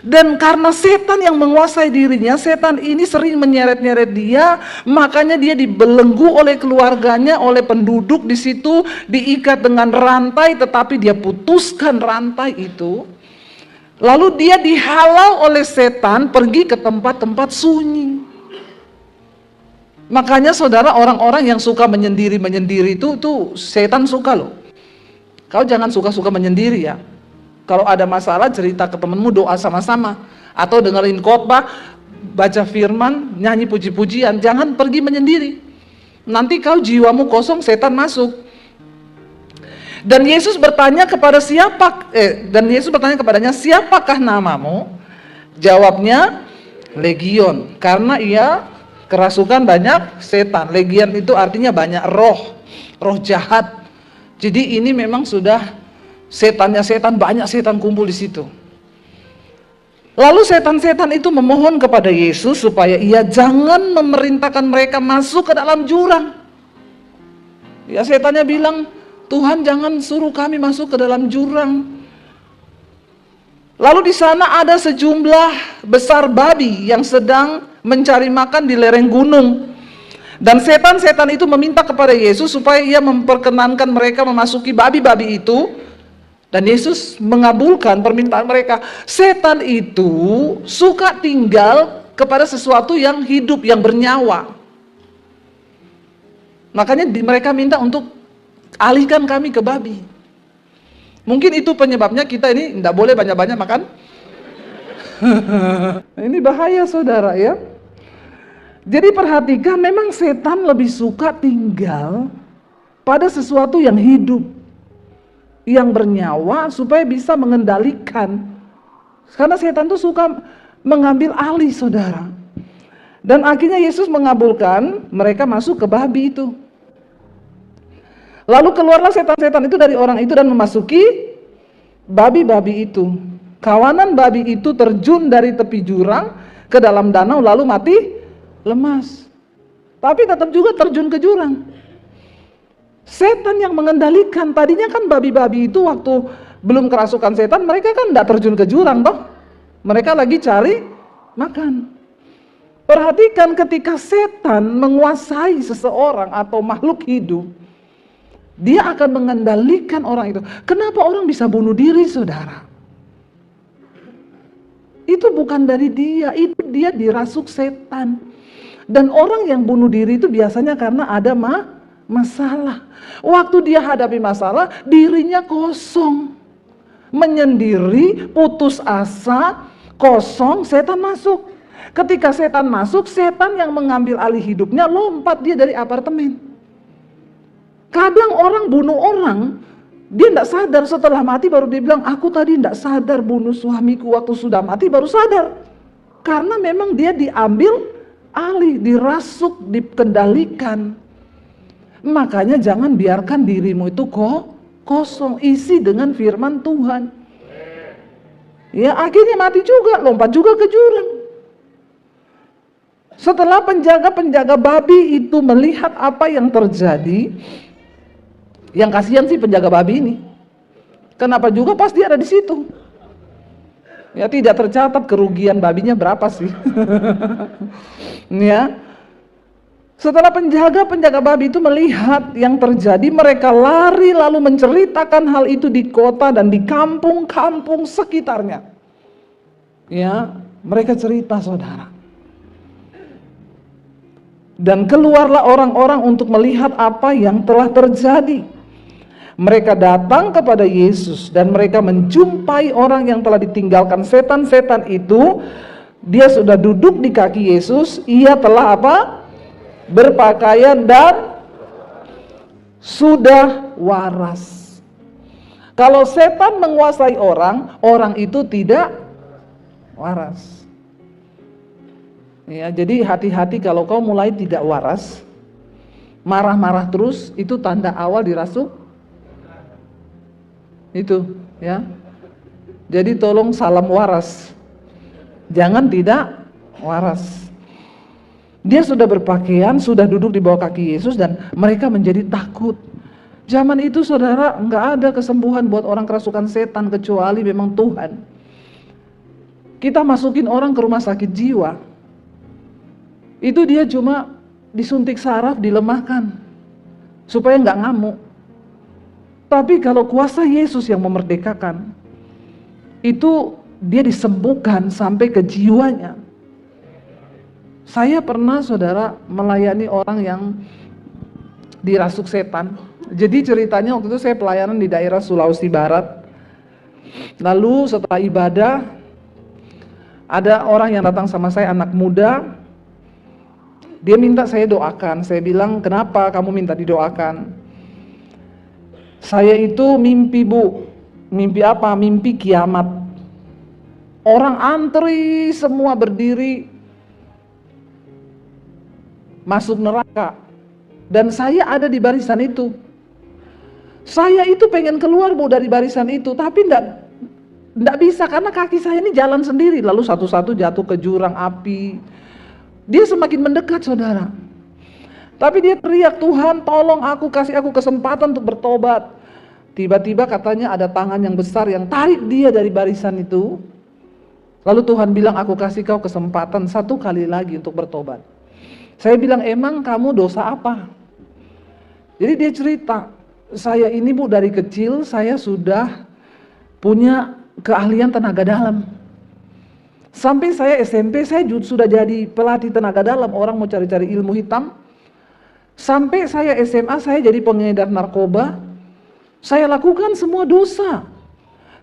Dan karena setan yang menguasai dirinya, setan ini sering menyeret-nyeret dia, makanya dia dibelenggu oleh keluarganya, oleh penduduk di situ, diikat dengan rantai, tetapi dia putuskan rantai itu. Lalu dia dihalau oleh setan pergi ke tempat-tempat sunyi. Makanya saudara, orang-orang yang suka menyendiri itu setan suka loh. Kau jangan suka-suka menyendiri ya. Kalau ada masalah cerita ke temenmu, doa sama-sama. Atau dengerin khotbah, baca firman, nyanyi puji-pujian. Jangan pergi menyendiri. Nanti kau jiwamu kosong, setan masuk. Dan Yesus bertanya kepadanya, siapakah namamu? Jawabnya, Legion. Karena ia kerasukan banyak setan. Legion itu artinya banyak roh. roh jahat. Jadi ini memang sudah setannya setan, banyak setan kumpul di situ. Lalu setan-setan itu memohon kepada Yesus supaya ia jangan memerintahkan mereka masuk ke dalam jurang. Ya, setannya bilang, Tuhan jangan suruh kami masuk ke dalam jurang. Lalu di sana ada sejumlah besar babi yang sedang mencari makan di lereng gunung. Dan setan-setan itu meminta kepada Yesus supaya ia memperkenankan mereka memasuki babi-babi itu. Dan Yesus mengabulkan permintaan mereka. Setan itu suka tinggal kepada sesuatu yang hidup, yang bernyawa. Makanya mereka minta untuk alihkan kami ke babi. Mungkin itu penyebabnya kita ini tidak boleh banyak-banyak makan. Ini bahaya saudara ya. Jadi perhatikan, memang setan lebih suka tinggal pada sesuatu yang hidup, yang bernyawa, supaya bisa mengendalikan. Karena setan itu suka mengambil alih saudara. Dan akhirnya Yesus mengabulkan mereka masuk ke babi itu. Lalu keluarlah setan-setan itu dari orang itu dan memasuki babi-babi itu. Kawanan babi itu terjun dari tepi jurang ke dalam danau lalu mati lemas. Tapi tetap juga terjun ke jurang. Setan yang mengendalikan. Tadinya kan babi-babi itu waktu belum kerasukan setan, mereka kan tidak terjun ke jurang toh. Mereka lagi cari makan. Perhatikan, ketika setan menguasai seseorang atau makhluk hidup, dia akan mengendalikan orang itu. Kenapa orang bisa bunuh diri saudara? Itu bukan dari dia, itu dia dirasuk setan. Dan orang yang bunuh diri itu biasanya karena ada masalah. Waktu dia hadapi masalah, dirinya kosong, menyendiri, putus asa, kosong, setan masuk. Ketika setan masuk, setan yang mengambil alih hidupnya, lompat dia dari apartemen. Kadang orang bunuh orang, dia tidak sadar, setelah mati baru dia bilang, aku tadi tidak sadar bunuh suamiku, waktu sudah mati baru sadar. Karena memang dia diambil alih, dirasuk, dikendalikan. Makanya jangan biarkan dirimu itu kosong, isi dengan firman Tuhan. Ya akhirnya mati juga, lompat juga ke jurang. Setelah penjaga-penjaga babi itu melihat apa yang terjadi, yang kasihan sih penjaga babi ini. Kenapa juga pasti ada di situ. Ya tidak tercatat kerugian babinya berapa sih. Ya. Setelah penjaga-penjaga babi itu melihat yang terjadi, mereka lari lalu menceritakan hal itu di kota dan di kampung-kampung sekitarnya. Ya, mereka cerita saudara. Dan keluarlah orang-orang untuk melihat apa yang telah terjadi. Mereka datang kepada Yesus dan mereka menjumpai orang yang telah ditinggalkan setan-setan itu. Dia sudah duduk di kaki Yesus. Ia telah apa? Berpakaian dan sudah waras. Kalau setan menguasai orang, orang itu tidak waras. Ya, jadi hati-hati kalau kau mulai tidak waras, marah-marah terus, itu tanda awal dirasuk. Itu, ya. Jadi tolong salam waras. Jangan tidak waras. Dia sudah berpakaian, sudah duduk di bawah kaki Yesus dan mereka menjadi takut. Zaman itu saudara, enggak ada kesembuhan buat orang kerasukan setan kecuali memang Tuhan. Kita masukin orang ke rumah sakit jiwa. Itu dia cuma disuntik saraf, dilemahkan supaya nggak ngamuk. Tapi kalau kuasa Yesus yang memerdekakan, itu dia disembuhkan sampai ke jiwanya. Saya pernah saudara melayani orang yang dirasuk setan. Jadi ceritanya waktu itu saya pelayanan di daerah Sulawesi Barat. Lalu setelah ibadah, ada orang yang datang sama saya, anak muda. Dia minta saya doakan. Saya bilang, kenapa kamu minta didoakan? Saya itu mimpi bu. Mimpi apa? Mimpi kiamat. Orang antri semua berdiri masuk neraka. Dan saya ada di barisan itu. Saya itu pengen keluar Bu dari barisan itu, tapi enggak bisa karena kaki saya ini jalan sendiri. Lalu satu-satu jatuh ke jurang api. Dia semakin mendekat saudara. Tapi dia teriak, Tuhan tolong aku, kasih aku kesempatan untuk bertobat. Tiba-tiba katanya ada tangan yang besar yang tarik dia dari barisan itu. Lalu Tuhan bilang, aku kasih kau kesempatan 1 kali lagi untuk bertobat. Saya bilang, emang kamu dosa apa? Jadi dia cerita, saya ini Bu dari kecil saya sudah punya keahlian tenaga dalam. Sampai saya SMP saya sudah jadi pelatih tenaga dalam, orang mau cari-cari ilmu hitam. Sampai saya SMA saya jadi pengedar narkoba. Saya lakukan semua dosa.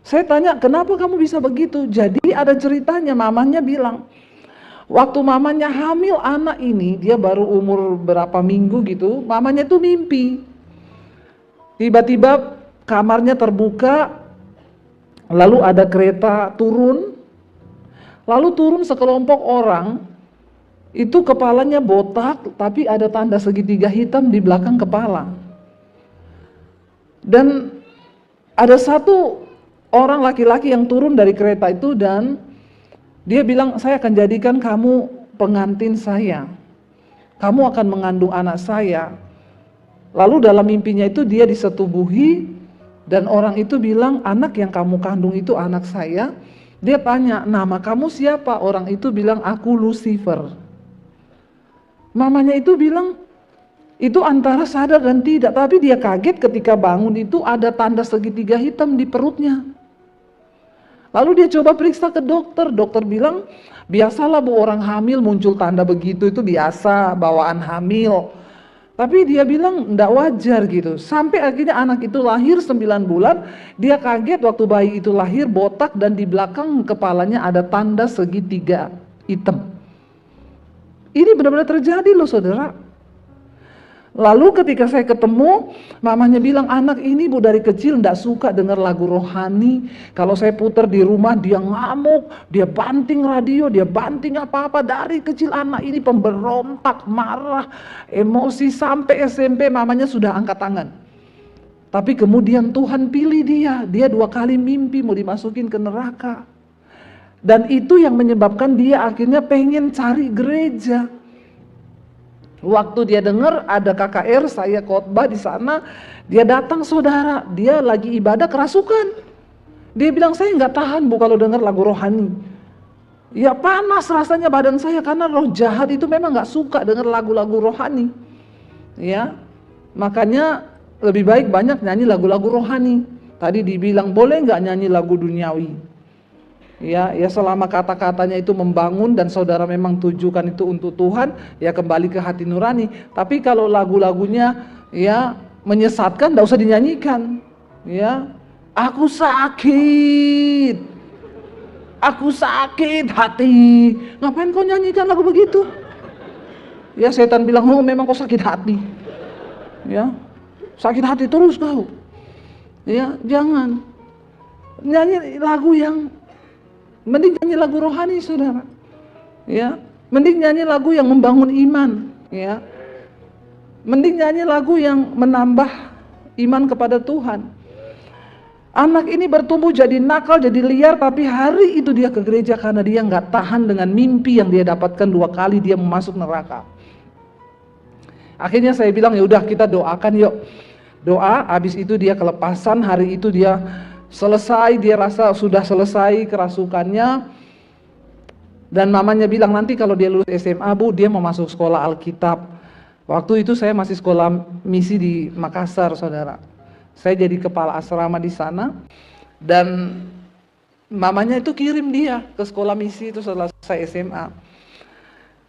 Saya tanya, kenapa kamu bisa begitu? Jadi ada ceritanya, mamanya bilang, waktu mamanya hamil anak ini, dia baru umur berapa minggu gitu, mamanya tuh mimpi. Tiba-tiba kamarnya terbuka, lalu ada kereta turun, lalu turun sekelompok orang, itu kepalanya botak, tapi ada tanda segitiga hitam di belakang kepala. Dan ada satu orang laki-laki yang turun dari kereta itu dan dia bilang, saya akan jadikan kamu pengantin saya. Kamu akan mengandung anak saya. Lalu dalam mimpinya itu dia disetubuhi dan orang itu bilang, anak yang kamu kandung itu anak saya. Dia tanya, nama kamu siapa? Orang itu bilang, aku Lucifer. Mamanya itu bilang, itu antara sadar dan tidak, tapi dia kaget ketika bangun itu ada tanda segitiga hitam di perutnya. Lalu dia coba periksa ke dokter, dokter bilang, biasalah Bu orang hamil muncul tanda begitu, itu biasa bawaan hamil. Tapi dia bilang enggak wajar gitu. Sampai akhirnya anak itu lahir 9 bulan, dia kaget waktu bayi itu lahir botak dan di belakang kepalanya ada tanda segitiga hitam. Ini benar-benar terjadi loh saudara. Lalu ketika saya ketemu, mamanya bilang, anak ini Bu dari kecil enggak suka dengar lagu rohani. Kalau saya putar di rumah dia ngamuk, dia banting radio, dia banting apa-apa. Dari kecil anak ini pemberontak, marah, emosi. Sampai SMP mamanya sudah angkat tangan. Tapi kemudian Tuhan pilih dia 2 kali mimpi mau dimasukin ke neraka. Dan itu yang menyebabkan dia akhirnya pengen cari gereja. Waktu dia dengar ada KKR, saya khotbah di sana, dia datang saudara, dia lagi ibadah kerasukan. Dia bilang, saya nggak tahan Bu kalau dengar lagu rohani. Ya panas rasanya badan saya karena roh jahat itu memang nggak suka dengar lagu-lagu rohani. Ya, makanya lebih baik banyak nyanyi lagu-lagu rohani. Tadi dibilang boleh nggak nyanyi lagu duniawi? Ya selama kata-katanya itu membangun dan saudara memang tujukan itu untuk Tuhan, ya kembali ke hati nurani. Tapi kalau lagu-lagunya ya menyesatkan, enggak usah dinyanyikan. Ya, aku sakit hati. Ngapain kau nyanyikan lagu begitu? Ya setan bilang, oh memang kau sakit hati. Ya, sakit hati terus kau. Ya jangan nyanyi lagu yang mending nyanyi lagu rohani saudara, ya mending nyanyi lagu yang membangun iman, ya mending nyanyi lagu yang menambah iman kepada Tuhan. Anak ini bertumbuh jadi nakal, jadi liar, tapi hari itu dia ke gereja karena dia nggak tahan dengan mimpi yang dia dapatkan 2 kali dia masuk neraka. Akhirnya saya bilang, ya udah kita doakan yuk, doa. Habis itu dia kelepasan, hari itu dia selesai, dia rasa sudah selesai kerasukannya. Dan mamanya bilang nanti kalau dia lulus SMA Bu, dia mau masuk sekolah Alkitab. Waktu itu saya masih sekolah misi di Makassar saudara. Saya jadi kepala asrama di sana. Dan mamanya itu kirim dia ke sekolah misi itu setelah saya SMA.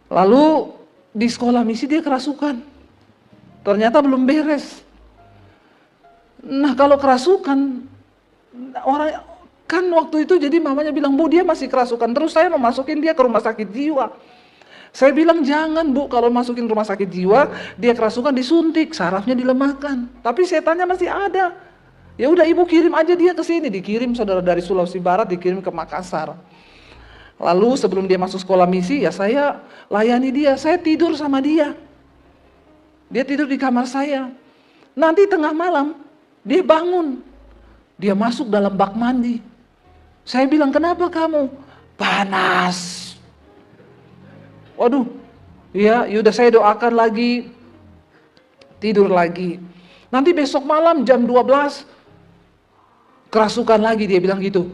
Lalu di sekolah misi dia kerasukan. Ternyata belum beres. Nah kalau kerasukan, orang kan waktu itu jadi mamanya bilang, Bu dia masih kerasukan terus, saya mau masukin dia ke rumah sakit jiwa. Saya bilang jangan Bu, kalau masukin rumah sakit jiwa dia kerasukan disuntik, sarafnya dilemahkan. Tapi setannya masih ada. Ya udah Ibu kirim aja dia ke sini. Dikirim saudara dari Sulawesi Barat, dikirim ke Makassar. Lalu sebelum dia masuk sekolah misi, ya saya layani dia, saya tidur sama dia. Dia tidur di kamar saya. Nanti tengah malam Dia bangun, dia masuk dalam bak mandi. Saya bilang, kenapa kamu? Panas. Waduh, ya udah saya doakan lagi, tidur lagi. Nanti besok malam jam 12, kerasukan lagi, dia bilang gitu.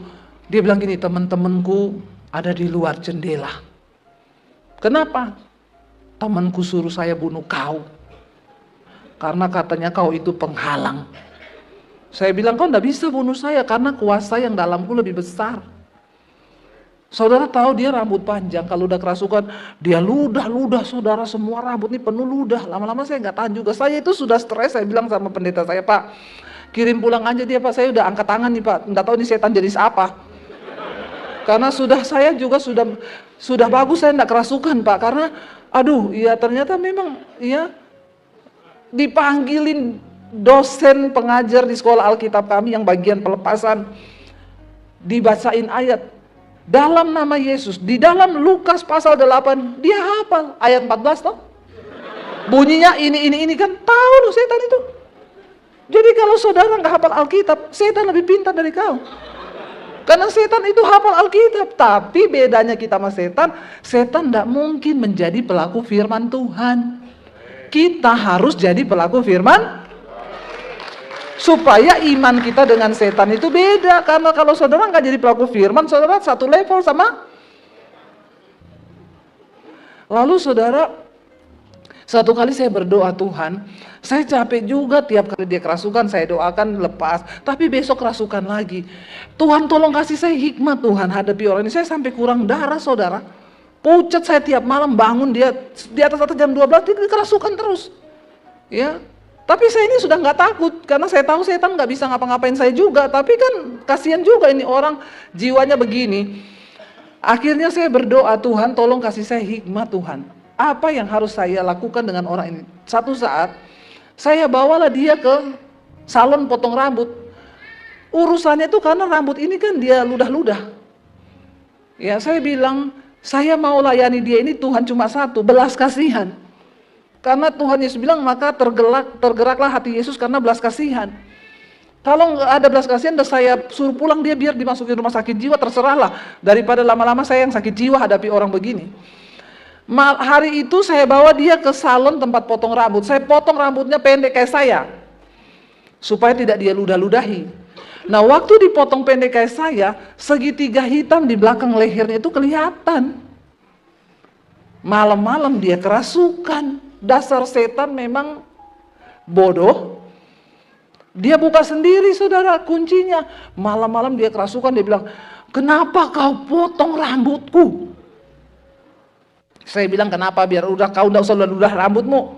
Dia bilang gini, teman-temanku ada di luar jendela. Kenapa? Temanku suruh saya bunuh kau. Karena katanya kau itu penghalang. Saya bilang, kau enggak bisa bunuh saya karena kuasa yang dalamku lebih besar. Saudara tahu dia rambut panjang, kalau udah kerasukan dia ludah saudara, semua rambut ini penuh ludah. Lama-lama saya nggak tahan juga, saya itu sudah stres. Saya bilang sama pendeta saya, Pak, kirim pulang aja dia, Pak, saya udah angkat tangan nih, Pak, nggak tahu ini setan jenis apa. Karena saya juga sudah bagus, saya nggak kerasukan, Pak, karena aduh, ya ternyata memang ya dipanggilin dosen pengajar di sekolah Alkitab kami yang bagian pelepasan, dibacain ayat dalam nama Yesus, di dalam Lukas pasal 8, dia hafal ayat 14 toh. Bunyinya ini kan, tahu loh setan itu. Jadi kalau saudara nggak hafal Alkitab, setan lebih pintar dari kau. Karena setan itu hafal Alkitab, tapi bedanya kita sama setan tidak mungkin menjadi pelaku firman Tuhan. Kita harus jadi pelaku firman supaya iman kita dengan setan itu beda. Karena kalau saudara nggak jadi pelaku firman, saudara satu level sama. Lalu saudara, satu kali saya berdoa, Tuhan, saya capek juga tiap kali dia kerasukan, saya doakan lepas, tapi besok kerasukan lagi. Tuhan tolong kasih saya hikmat Tuhan hadapi orang ini. Saya sampai kurang darah saudara, pucat saya tiap malam bangun, dia di atas jam 12 dia kerasukan terus. Ya, tapi saya ini sudah nggak takut, karena saya tahu setan nggak bisa ngapa-ngapain saya juga. Tapi kan kasihan juga ini orang jiwanya begini. Akhirnya saya berdoa, Tuhan tolong kasih saya hikmat Tuhan. Apa yang harus saya lakukan dengan orang ini? Satu saat, saya bawalah dia ke salon potong rambut. Urusannya itu karena rambut ini kan dia ludah-ludah. Ya, saya bilang, saya mau layani dia ini Tuhan cuma satu, belas kasihan. Karena Tuhan Yesus bilang, maka tergeraklah hati Yesus karena belas kasihan. Kalau nggak ada belas kasihan, dan saya suruh pulang dia biar dimasukin rumah sakit jiwa, terserahlah. Daripada lama-lama saya yang sakit jiwa hadapi orang begini. Hari itu saya bawa dia ke salon tempat potong rambut. Saya potong rambutnya pendek kayak saya, supaya tidak dia ludah-ludahi. Nah, waktu dipotong pendek kayak saya, segitiga hitam di belakang lehernya itu kelihatan. Malam-malam dia kerasukan. Dasar setan memang bodoh. Dia buka sendiri saudara kuncinya. Malam-malam dia kerasukan, dia bilang, kenapa kau potong rambutku? Saya bilang, kenapa? Biar udah kau udah usah ludah rambutmu.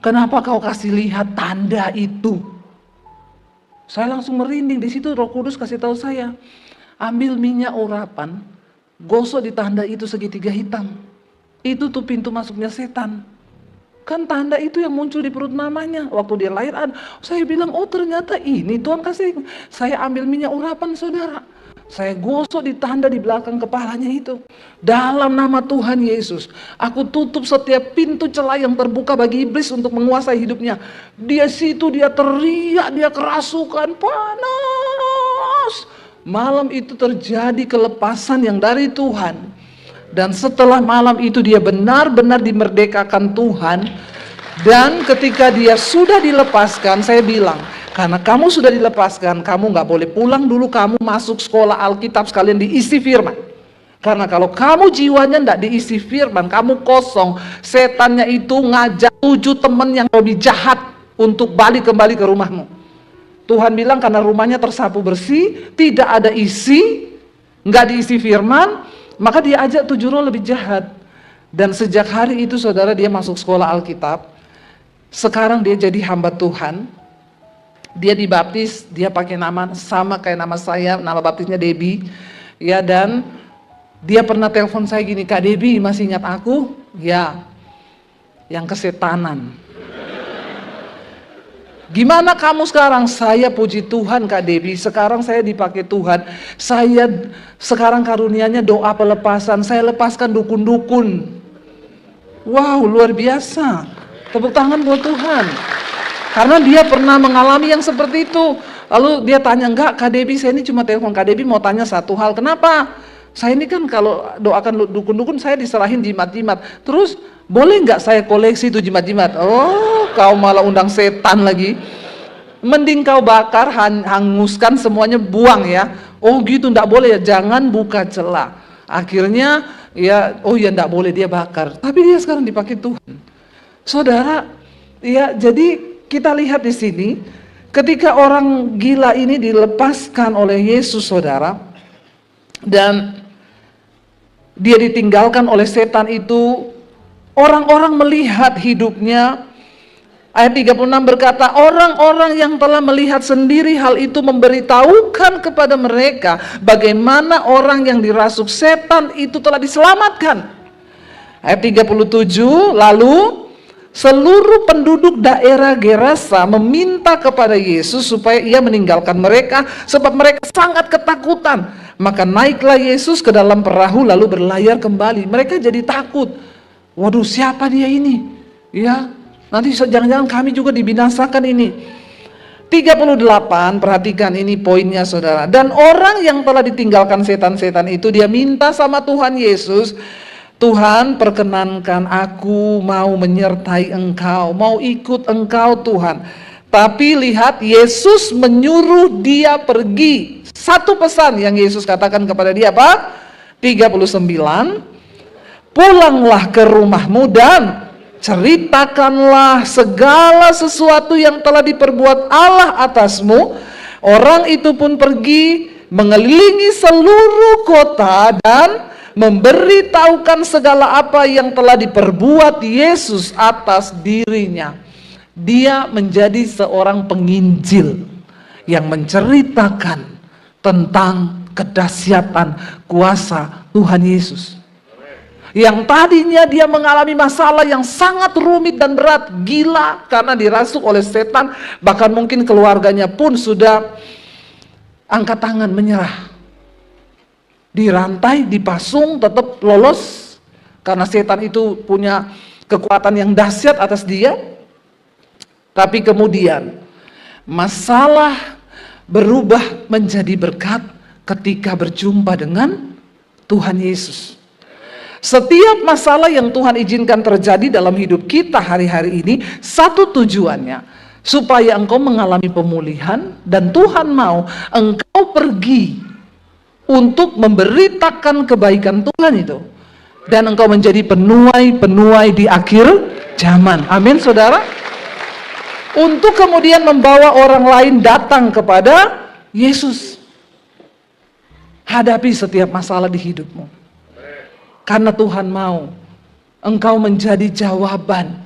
Kenapa kau kasih lihat tanda itu? Saya langsung merinding. Di situ Roh Kudus kasih tahu saya, ambil minyak urapan, gosok di tanda itu segitiga hitam. Itu tuh pintu masuknya setan. Kan tanda itu yang muncul di perut mamanya waktu dia lahir. Saya bilang, oh ternyata ini Tuhan kasih. Saya ambil minyak urapan saudara, saya gosok di tanda di belakang kepalanya itu. Dalam nama Tuhan Yesus, aku tutup setiap pintu celah yang terbuka bagi iblis untuk menguasai hidupnya. Dia situ, dia teriak, dia kerasukan, panas. Malam itu terjadi kelepasan yang dari Tuhan. Dan setelah malam itu dia benar-benar dimerdekakan Tuhan. Dan ketika dia sudah dilepaskan, saya bilang, karena kamu sudah dilepaskan, kamu gak boleh pulang dulu, kamu masuk sekolah Alkitab sekalian diisi firman. Karena kalau kamu jiwanya gak diisi firman, kamu kosong. Setannya itu ngajak 7 teman yang lebih jahat untuk balik kembali ke rumahmu. Tuhan bilang karena rumahnya tersapu bersih, tidak ada isi, gak diisi firman, maka dia ajak 7 roh lebih jahat. Dan sejak hari itu saudara, dia masuk sekolah Alkitab. Sekarang dia jadi hamba Tuhan. Dia dibaptis, dia pakai nama sama kayak nama saya, nama baptisnya Debbie. Ya, dan dia pernah telepon saya gini, Kak Debbie masih ingat aku? Ya, yang kesetanan. Gimana kamu sekarang? Saya puji Tuhan Kak Debbie, sekarang saya dipakai Tuhan. Saya sekarang karunianya doa pelepasan, saya lepaskan dukun-dukun. Wow, luar biasa. Tepuk tangan buat Tuhan. Karena dia pernah mengalami yang seperti itu. Lalu dia tanya, enggak Kak Debbie, saya ini cuma telepon Kak Debbie mau tanya satu hal. Kenapa? Saya ini kan kalau doakan dukun-dukun saya diserahin jimat-jimat. Terus boleh nggak saya koleksi itu jimat-jimat? Oh, kau malah undang setan lagi. Mending kau bakar, hanguskan semuanya, buang ya. Oh gitu, nggak boleh ya, jangan buka celah. Akhirnya ya, oh ya nggak boleh dia bakar. Tapi dia sekarang dipakai Tuhan. Saudara, ya jadi kita lihat di sini, ketika orang gila ini dilepaskan oleh Yesus, saudara, dan dia ditinggalkan oleh setan itu, orang-orang melihat hidupnya. Ayat 36 berkata, orang-orang yang telah melihat sendiri hal itu memberitahukan kepada mereka bagaimana orang yang dirasuk setan itu telah diselamatkan. Ayat 37, lalu seluruh penduduk daerah Gerasa meminta kepada Yesus supaya ia meninggalkan mereka sebab mereka sangat ketakutan. Maka naiklah Yesus ke dalam perahu lalu berlayar kembali. Mereka jadi takut. Waduh, siapa dia ini? Ya, nanti jangan-jangan kami juga dibinasakan ini. 38, perhatikan ini poinnya saudara. Dan orang yang telah ditinggalkan setan-setan itu, dia minta sama Tuhan Yesus, Tuhan perkenankan aku mau menyertai engkau, mau ikut engkau Tuhan. Tapi lihat, Yesus menyuruh dia pergi. Satu pesan yang Yesus katakan kepada dia apa? 39, pulanglah ke rumahmu dan ceritakanlah segala sesuatu yang telah diperbuat Allah atasmu. Orang itu pun pergi mengelilingi seluruh kota dan memberitahukan segala apa yang telah diperbuat Yesus atas dirinya. Dia menjadi seorang penginjil yang menceritakan tentang kedahsyatan kuasa Tuhan Yesus. Yang tadinya dia mengalami masalah yang sangat rumit dan berat, gila karena dirasuk oleh setan, bahkan mungkin keluarganya pun sudah angkat tangan menyerah. Dirantai, dipasung, tetap lolos karena setan itu punya kekuatan yang dahsyat atas dia. Tapi kemudian masalah berubah menjadi berkat ketika berjumpa dengan Tuhan Yesus. Setiap masalah yang Tuhan izinkan terjadi dalam hidup kita hari-hari ini, satu tujuannya, supaya engkau mengalami pemulihan, dan Tuhan mau engkau pergi untuk memberitakan kebaikan Tuhan itu, dan engkau menjadi penuai-penuai di akhir zaman. Amin saudara. Untuk kemudian membawa orang lain datang kepada Yesus. Hadapi setiap masalah di hidupmu. Karena Tuhan mau engkau menjadi jawaban.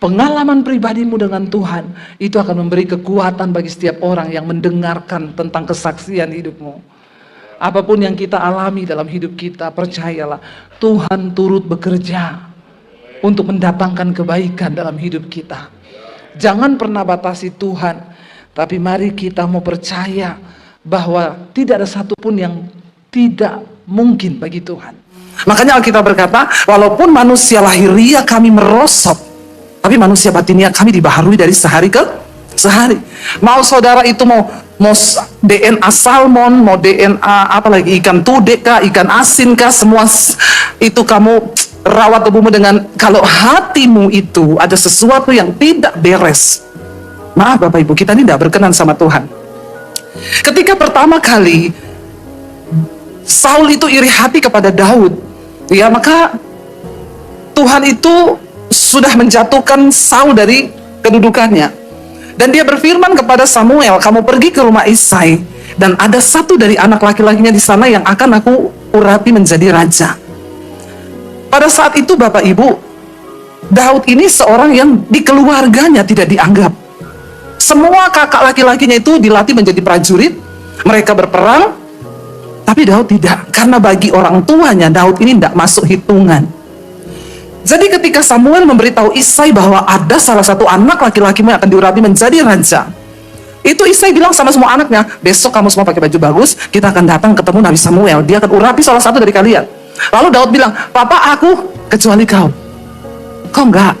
Pengalaman pribadimu dengan Tuhan itu akan memberi kekuatan bagi setiap orang yang mendengarkan tentang kesaksian hidupmu. Apapun yang kita alami dalam hidup kita, percayalah Tuhan turut bekerja untuk mendatangkan kebaikan dalam hidup kita. Jangan pernah batasi Tuhan, tapi mari kita mau percaya bahwa tidak ada satupun yang tidak mungkin bagi Tuhan. Makanya Alkitab berkata, walaupun manusia lahiriah kami merosot, tapi manusia batinia kami dibaharui dari sehari ke sehari. Mau saudara itu mau DNA salmon, mau DNA apalagi ikan tudek kah, ikan asin kah, semua itu kamu rawat tubuhmu dengan, kalau hatimu itu ada sesuatu yang tidak beres, maaf Bapak Ibu, kita ini tidak berkenan sama Tuhan. Ketika pertama kali Saul itu iri hati kepada Daud, ya maka Tuhan itu sudah menjatuhkan Saul dari kedudukannya. Dan dia berfirman kepada Samuel, kamu pergi ke rumah Isai, dan ada satu dari anak laki-lakinya di sana yang akan aku urapi menjadi raja. Pada saat itu Bapak Ibu, Daud ini seorang yang di keluarganya tidak dianggap. Semua kakak laki-lakinya itu dilatih menjadi prajurit, mereka berperang, tapi Daud tidak. Karena bagi orang tuanya, Daud ini tidak masuk hitungan. Jadi ketika Samuel memberitahu Isai bahwa ada salah satu anak laki-lakimu yang akan diurapi menjadi raja, itu Isai bilang sama semua anaknya, besok kamu semua pakai baju bagus, kita akan datang ketemu Nabi Samuel, dia akan urapi salah satu dari kalian. Lalu Daud bilang, papa aku kecuali kau. Kau enggak,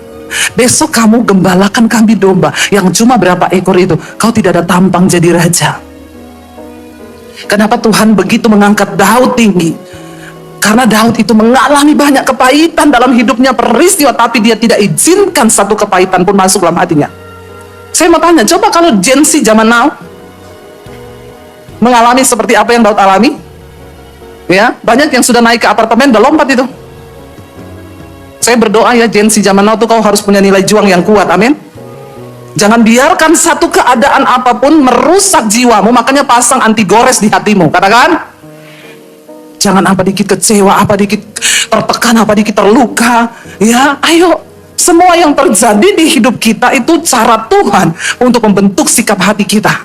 Besok kamu gembalakan kambing domba yang cuma berapa ekor itu, kau tidak ada tampang jadi raja. Kenapa Tuhan begitu mengangkat Daud tinggi? Karena Daud itu mengalami banyak kepahitan dalam hidupnya, peristiwa, tapi dia tidak izinkan satu kepahitan pun masuk dalam hatinya. Saya mau tanya, coba kalau Gen Z zaman now mengalami seperti apa yang Daud alami, ya, banyak yang sudah naik ke apartemen, udah lompat itu. Saya berdoa ya, Gen Z zaman now tuh kau harus punya nilai juang yang kuat, amin. Jangan biarkan satu keadaan apapun merusak jiwamu, makanya pasang anti gores di hatimu, katakan. Jangan apa dikit kecewa, apa dikit tertekan, apa dikit terluka, ya, ayo. Semua yang terjadi di hidup kita itu cara Tuhan untuk membentuk sikap hati kita.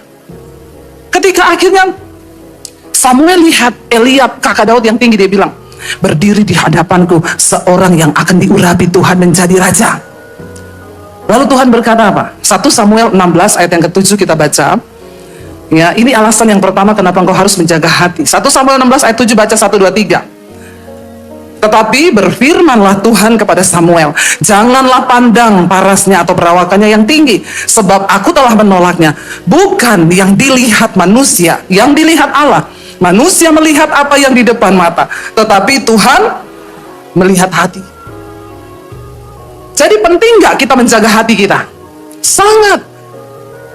Ketika akhirnya Samuel lihat Eliab, kakak Daud yang tinggi, dia bilang, berdiri di hadapanku seorang yang akan diurapi Tuhan menjadi raja. Lalu Tuhan berkata apa? 1 Samuel 16 ayat yang ke-7 kita baca. Ya, ini alasan yang pertama kenapa engkau harus menjaga hati. 1 Samuel 16 ayat 7, baca 1, 2, 3. Tetapi berfirmanlah Tuhan kepada Samuel, janganlah pandang parasnya atau perawakannya yang tinggi, sebab aku telah menolaknya. Bukan yang dilihat manusia, yang dilihat Allah. Manusia melihat apa yang di depan mata, tetapi Tuhan melihat hati. Jadi penting nggak kita menjaga hati kita? Sangat.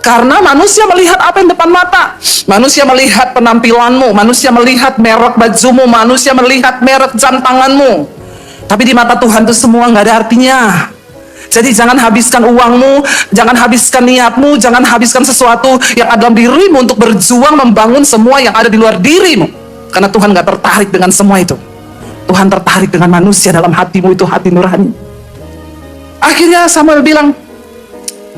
Karena manusia melihat apa yang depan mata. Manusia melihat penampilanmu, manusia melihat merek bajumu, manusia melihat merek jam tanganmu. Tapi di mata Tuhan itu semua nggak ada artinya. Jadi jangan habiskan uangmu, jangan habiskan niatmu, jangan habiskan sesuatu yang ada dalam dirimu untuk berjuang membangun semua yang ada di luar dirimu. Karena Tuhan nggak tertarik dengan semua itu. Tuhan tertarik dengan manusia dalam hatimu, itu hati nurani. Akhirnya Samuel bilang,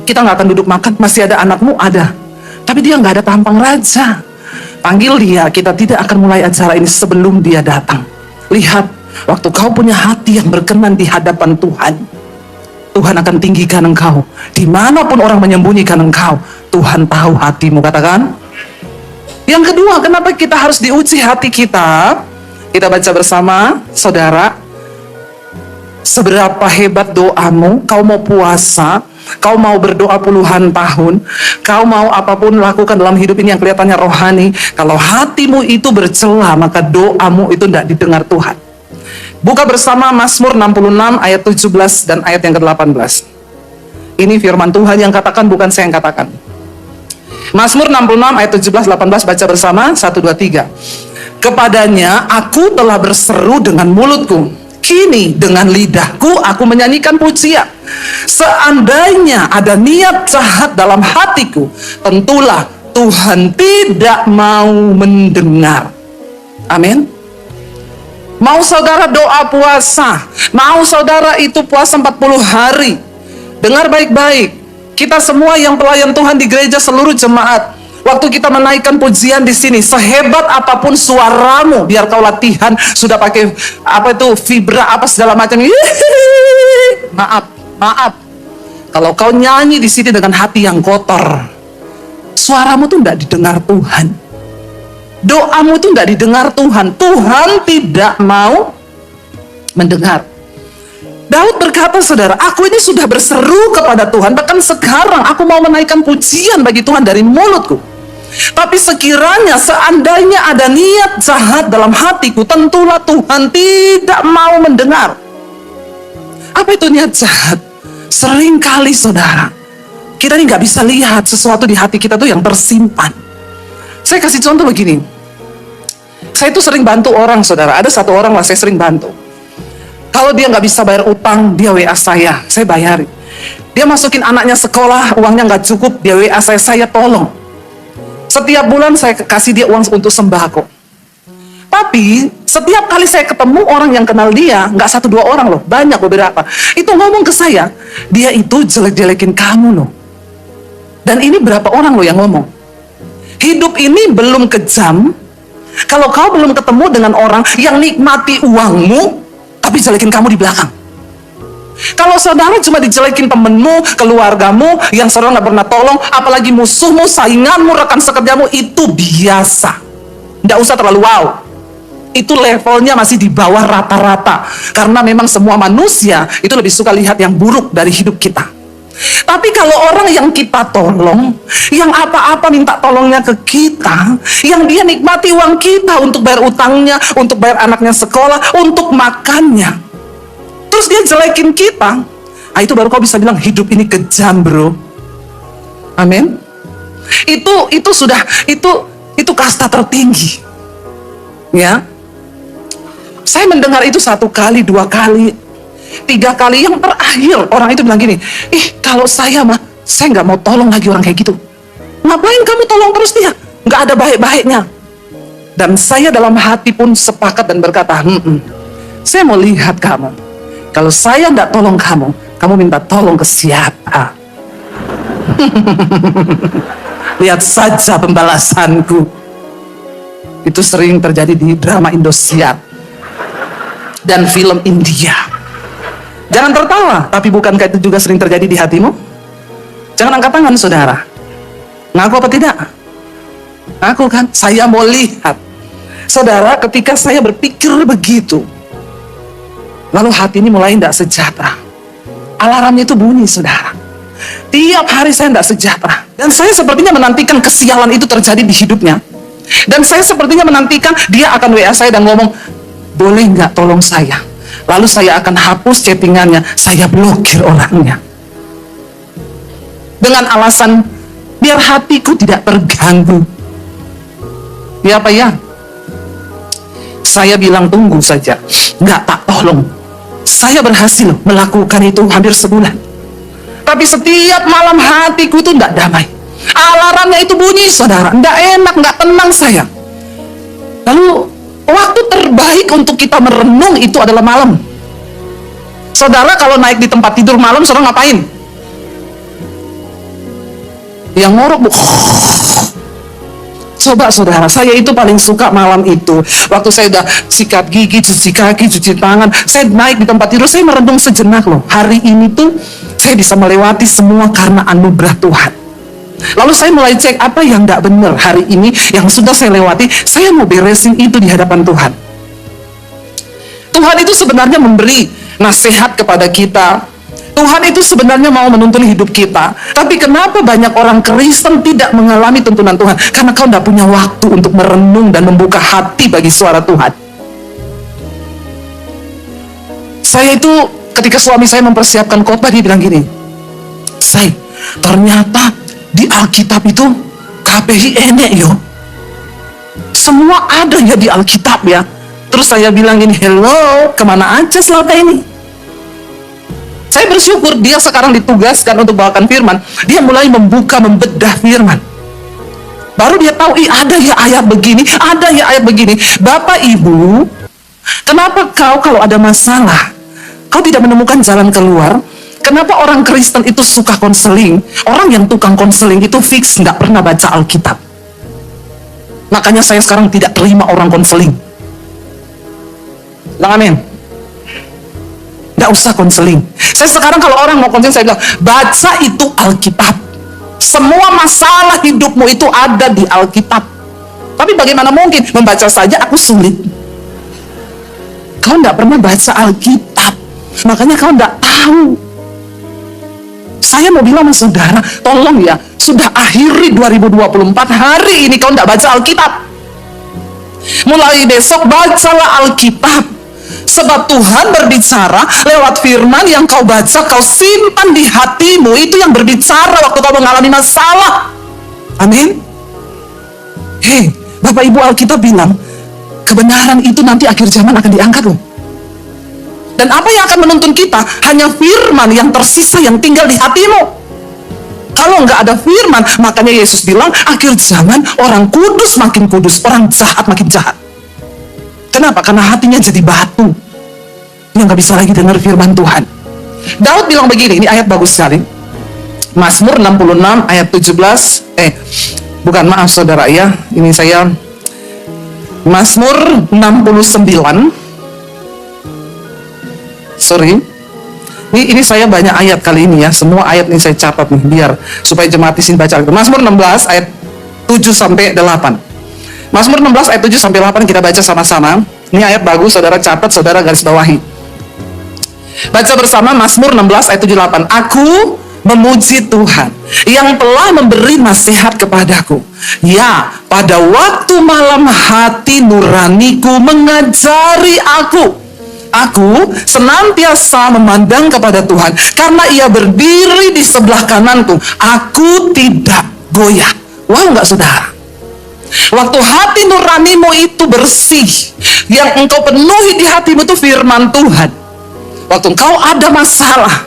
kita nggak akan duduk makan, masih ada anakmu, ada. Tapi dia nggak ada tampang raja. Panggil dia, kita tidak akan mulai acara ini sebelum dia datang. Lihat, waktu kau punya hati yang berkenan di hadapan Tuhan, Tuhan akan tinggikan engkau. Dimanapun orang menyembunyikan engkau, Tuhan tahu hatimu, katakan. Yang kedua, kenapa kita harus diuji hati kita? Kita baca bersama, saudara. Seberapa hebat doamu, kau mau puasa, kau mau berdoa puluhan tahun, kau mau apapun lakukan dalam hidup ini yang kelihatannya rohani, kalau hatimu itu bercela, maka doamu itu tidak didengar Tuhan. Buka bersama Mazmur 66 ayat 17 dan ayat yang ke-18. Ini firman Tuhan yang katakan, bukan saya yang katakan. Mazmur 66 ayat 17-18, baca bersama, 1, 2, 3. Kepadanya aku telah berseru dengan mulutku, kini dengan lidahku aku menyanyikan pujian. Seandainya ada niat jahat dalam hatiku, tentulah Tuhan tidak mau mendengar. Amin. Mau saudara doa puasa, mau saudara itu puasa 40 hari, dengar baik-baik. Kita semua yang pelayan Tuhan di gereja, seluruh jemaat, waktu kita menaikkan pujian di sini, sehebat apapun suaramu, biar kau latihan sudah pakai apa itu vibra apa segala macam. Maaf. Kalau kau nyanyi di sini dengan hati yang kotor, suaramu tuh tidak didengar Tuhan. Doamu tuh tidak didengar Tuhan. Tuhan tidak mau mendengar. Daud berkata, saudara, aku ini sudah berseru kepada Tuhan, bahkan sekarang aku mau menaikkan pujian bagi Tuhan dari mulutku. Tapi sekiranya seandainya ada niat jahat dalam hatiku, tentulah Tuhan tidak mau mendengar. Apa itu niat jahat? Seringkali saudara, kita ini nggak bisa lihat sesuatu di hati kita tuh yang tersimpan. Saya kasih contoh begini. Saya itu sering bantu orang, saudara. Ada satu orang lah saya sering bantu. Kalau dia nggak bisa bayar utang, dia WA saya bayarin. Dia masukin anaknya sekolah, uangnya nggak cukup, dia WA saya tolong. Setiap bulan saya kasih dia uang untuk sembako. Tapi setiap kali saya ketemu orang yang kenal dia, nggak 1-2 orang loh, banyak beberapa, itu ngomong ke saya, dia itu jelek-jelekin kamu loh. Dan ini berapa orang loh yang ngomong. Hidup ini belum kejam kalau kau belum ketemu dengan orang yang nikmati uangmu tapi jelekin kamu di belakang. Kalau saudara cuma dijelekin temenmu, keluargamu yang saudara nggak pernah tolong, apalagi musuhmu, sainganmu, rekan sekerjamu, itu biasa. Nggak usah terlalu wow. Itu levelnya masih di bawah rata-rata. Karena memang semua manusia itu lebih suka lihat yang buruk dari hidup kita. Tapi kalau orang yang kita tolong, yang apa-apa minta tolongnya ke kita, yang dia nikmati uang kita untuk bayar utangnya, untuk bayar anaknya sekolah, untuk makannya, terus dia jelekin kita, itu baru kau bisa bilang hidup ini kejam, bro. Amin. Itu sudah itu kasta tertinggi. Ya. Saya mendengar itu 1 kali, 2 kali, 3 kali. Yang terakhir orang itu bilang gini, kalau saya nggak mau tolong lagi orang kayak gitu. Ngapain kamu tolong terus dia? Nggak ada baik-baiknya. Dan saya dalam hati pun sepakat dan berkata, saya mau lihat kamu. Kalau saya nggak tolong kamu, kamu minta tolong ke siapa? Lihat saja pembalasanku. Itu sering terjadi di drama Indosiar dan film India. Jangan tertawa, tapi bukankah itu juga sering terjadi di hatimu? Jangan angkat tangan, saudara. Ngaku apa tidak? Ngaku kan? Saya mau lihat. Saudara, ketika saya berpikir begitu, lalu hati ini mulai tidak sejahtera. Alarmnya itu bunyi, saudara. Tiap hari saya tidak sejahtera. Dan saya sepertinya menantikan kesialan itu terjadi di hidupnya. Dan saya sepertinya menantikan dia akan WA saya dan ngomong, boleh nggak tolong saya? Lalu saya akan hapus chattingannya, saya blokir orangnya. Dengan alasan, biar hatiku tidak terganggu. Ya apa ya? Saya bilang tunggu saja, nggak tak tolong. Saya berhasil melakukan itu hampir sebulan. Tapi setiap malam hatiku itu tidak damai. Alarmnya itu bunyi, saudara. Tidak enak, nggak tenang saya. Lalu waktu terbaik untuk kita merenung itu adalah malam. Saudara kalau naik di tempat tidur malam, saudara ngapain? Yang ngorok, coba saudara, saya itu paling suka malam itu. Waktu saya udah sikat gigi, cuci kaki, cuci tangan, saya naik di tempat tidur, saya merenung sejenak loh. Hari ini tuh saya bisa melewati semua karena anugerah Tuhan. Lalu saya mulai cek apa yang tidak benar hari ini yang sudah saya lewati. Saya mau beresin itu di hadapan Tuhan. Tuhan itu sebenarnya memberi nasihat kepada kita. Tuhan itu sebenarnya mau menuntun hidup kita. Tapi kenapa banyak orang Kristen tidak mengalami tuntunan Tuhan? Karena kau tidak punya waktu untuk merenung dan membuka hati bagi suara Tuhan. Saya itu ketika suami saya mempersiapkan khotbah, dia bilang gini, "Say, ternyata di Alkitab itu KPI enek yo. Semua ada ya di Alkitab ya." Terus saya bilang gini, "Hello, kemana aja selama ini?" Saya bersyukur dia sekarang ditugaskan untuk bawakan firman. Dia mulai membedah firman. Baru dia tahu, ada ya ayat begini, ada ya ayat begini. Bapak Ibu, kenapa kau kalau ada masalah, kau tidak menemukan jalan keluar? Kenapa orang Kristen itu suka konseling? Orang yang tukang konseling itu fix nggak pernah baca Alkitab. Makanya saya sekarang tidak terima orang konseling. Bilang amin. Nggak usah konseling. Saya sekarang kalau orang mau konseling, saya bilang, baca itu Alkitab. Semua masalah hidupmu itu ada di Alkitab. Tapi bagaimana mungkin membaca saja aku sulit? Kau nggak pernah baca Alkitab, makanya kau nggak tahu. Saya mau bilang sama saudara, tolong ya, sudah akhiri 2024, hari ini kau nggak baca Alkitab. Mulai besok bacalah Alkitab. Sebab Tuhan berbicara lewat firman yang kau baca, kau simpan di hatimu. Itu yang berbicara waktu kau mengalami masalah. Amin. Hei, Bapak Ibu, Alkitab bilang, kebenaran itu nanti akhir zaman akan diangkat loh. Dan apa yang akan menuntun kita? Hanya firman yang tersisa yang tinggal di hatimu. Kalau nggak ada firman, makanya Yesus bilang, akhir zaman orang kudus makin kudus, orang jahat makin jahat. Kenapa? Karena hatinya jadi batu yang nggak bisa lagi dengar firman Tuhan. Daud bilang begini, ini ayat bagus sekali. Mazmur 66 ayat 17. Bukan, maaf saudara ya, ini saya Mazmur 69. Sorry. Ini saya banyak ayat kali ini ya. Semua ayat ini saya catat nih biar supaya jemaat di sini baca. Mazmur 16 ayat 7 sampai 8. Mazmur 16 ayat 7 sampai 8 kita baca sama-sama. Ini ayat bagus, saudara catat, saudara garis bawahi. Baca bersama Mazmur 16 ayat 78. Aku memuji Tuhan yang telah memberi nasihat kepadaku. Ya, pada waktu malam hati nuraniku mengajari aku. Aku senantiasa memandang kepada Tuhan karena ia berdiri di sebelah kananku. Aku tidak goyah. Wow, enggak saudara? Waktu hati nuranimu itu bersih, yang engkau penuhi di hatimu itu firman Tuhan. Waktu engkau ada masalah,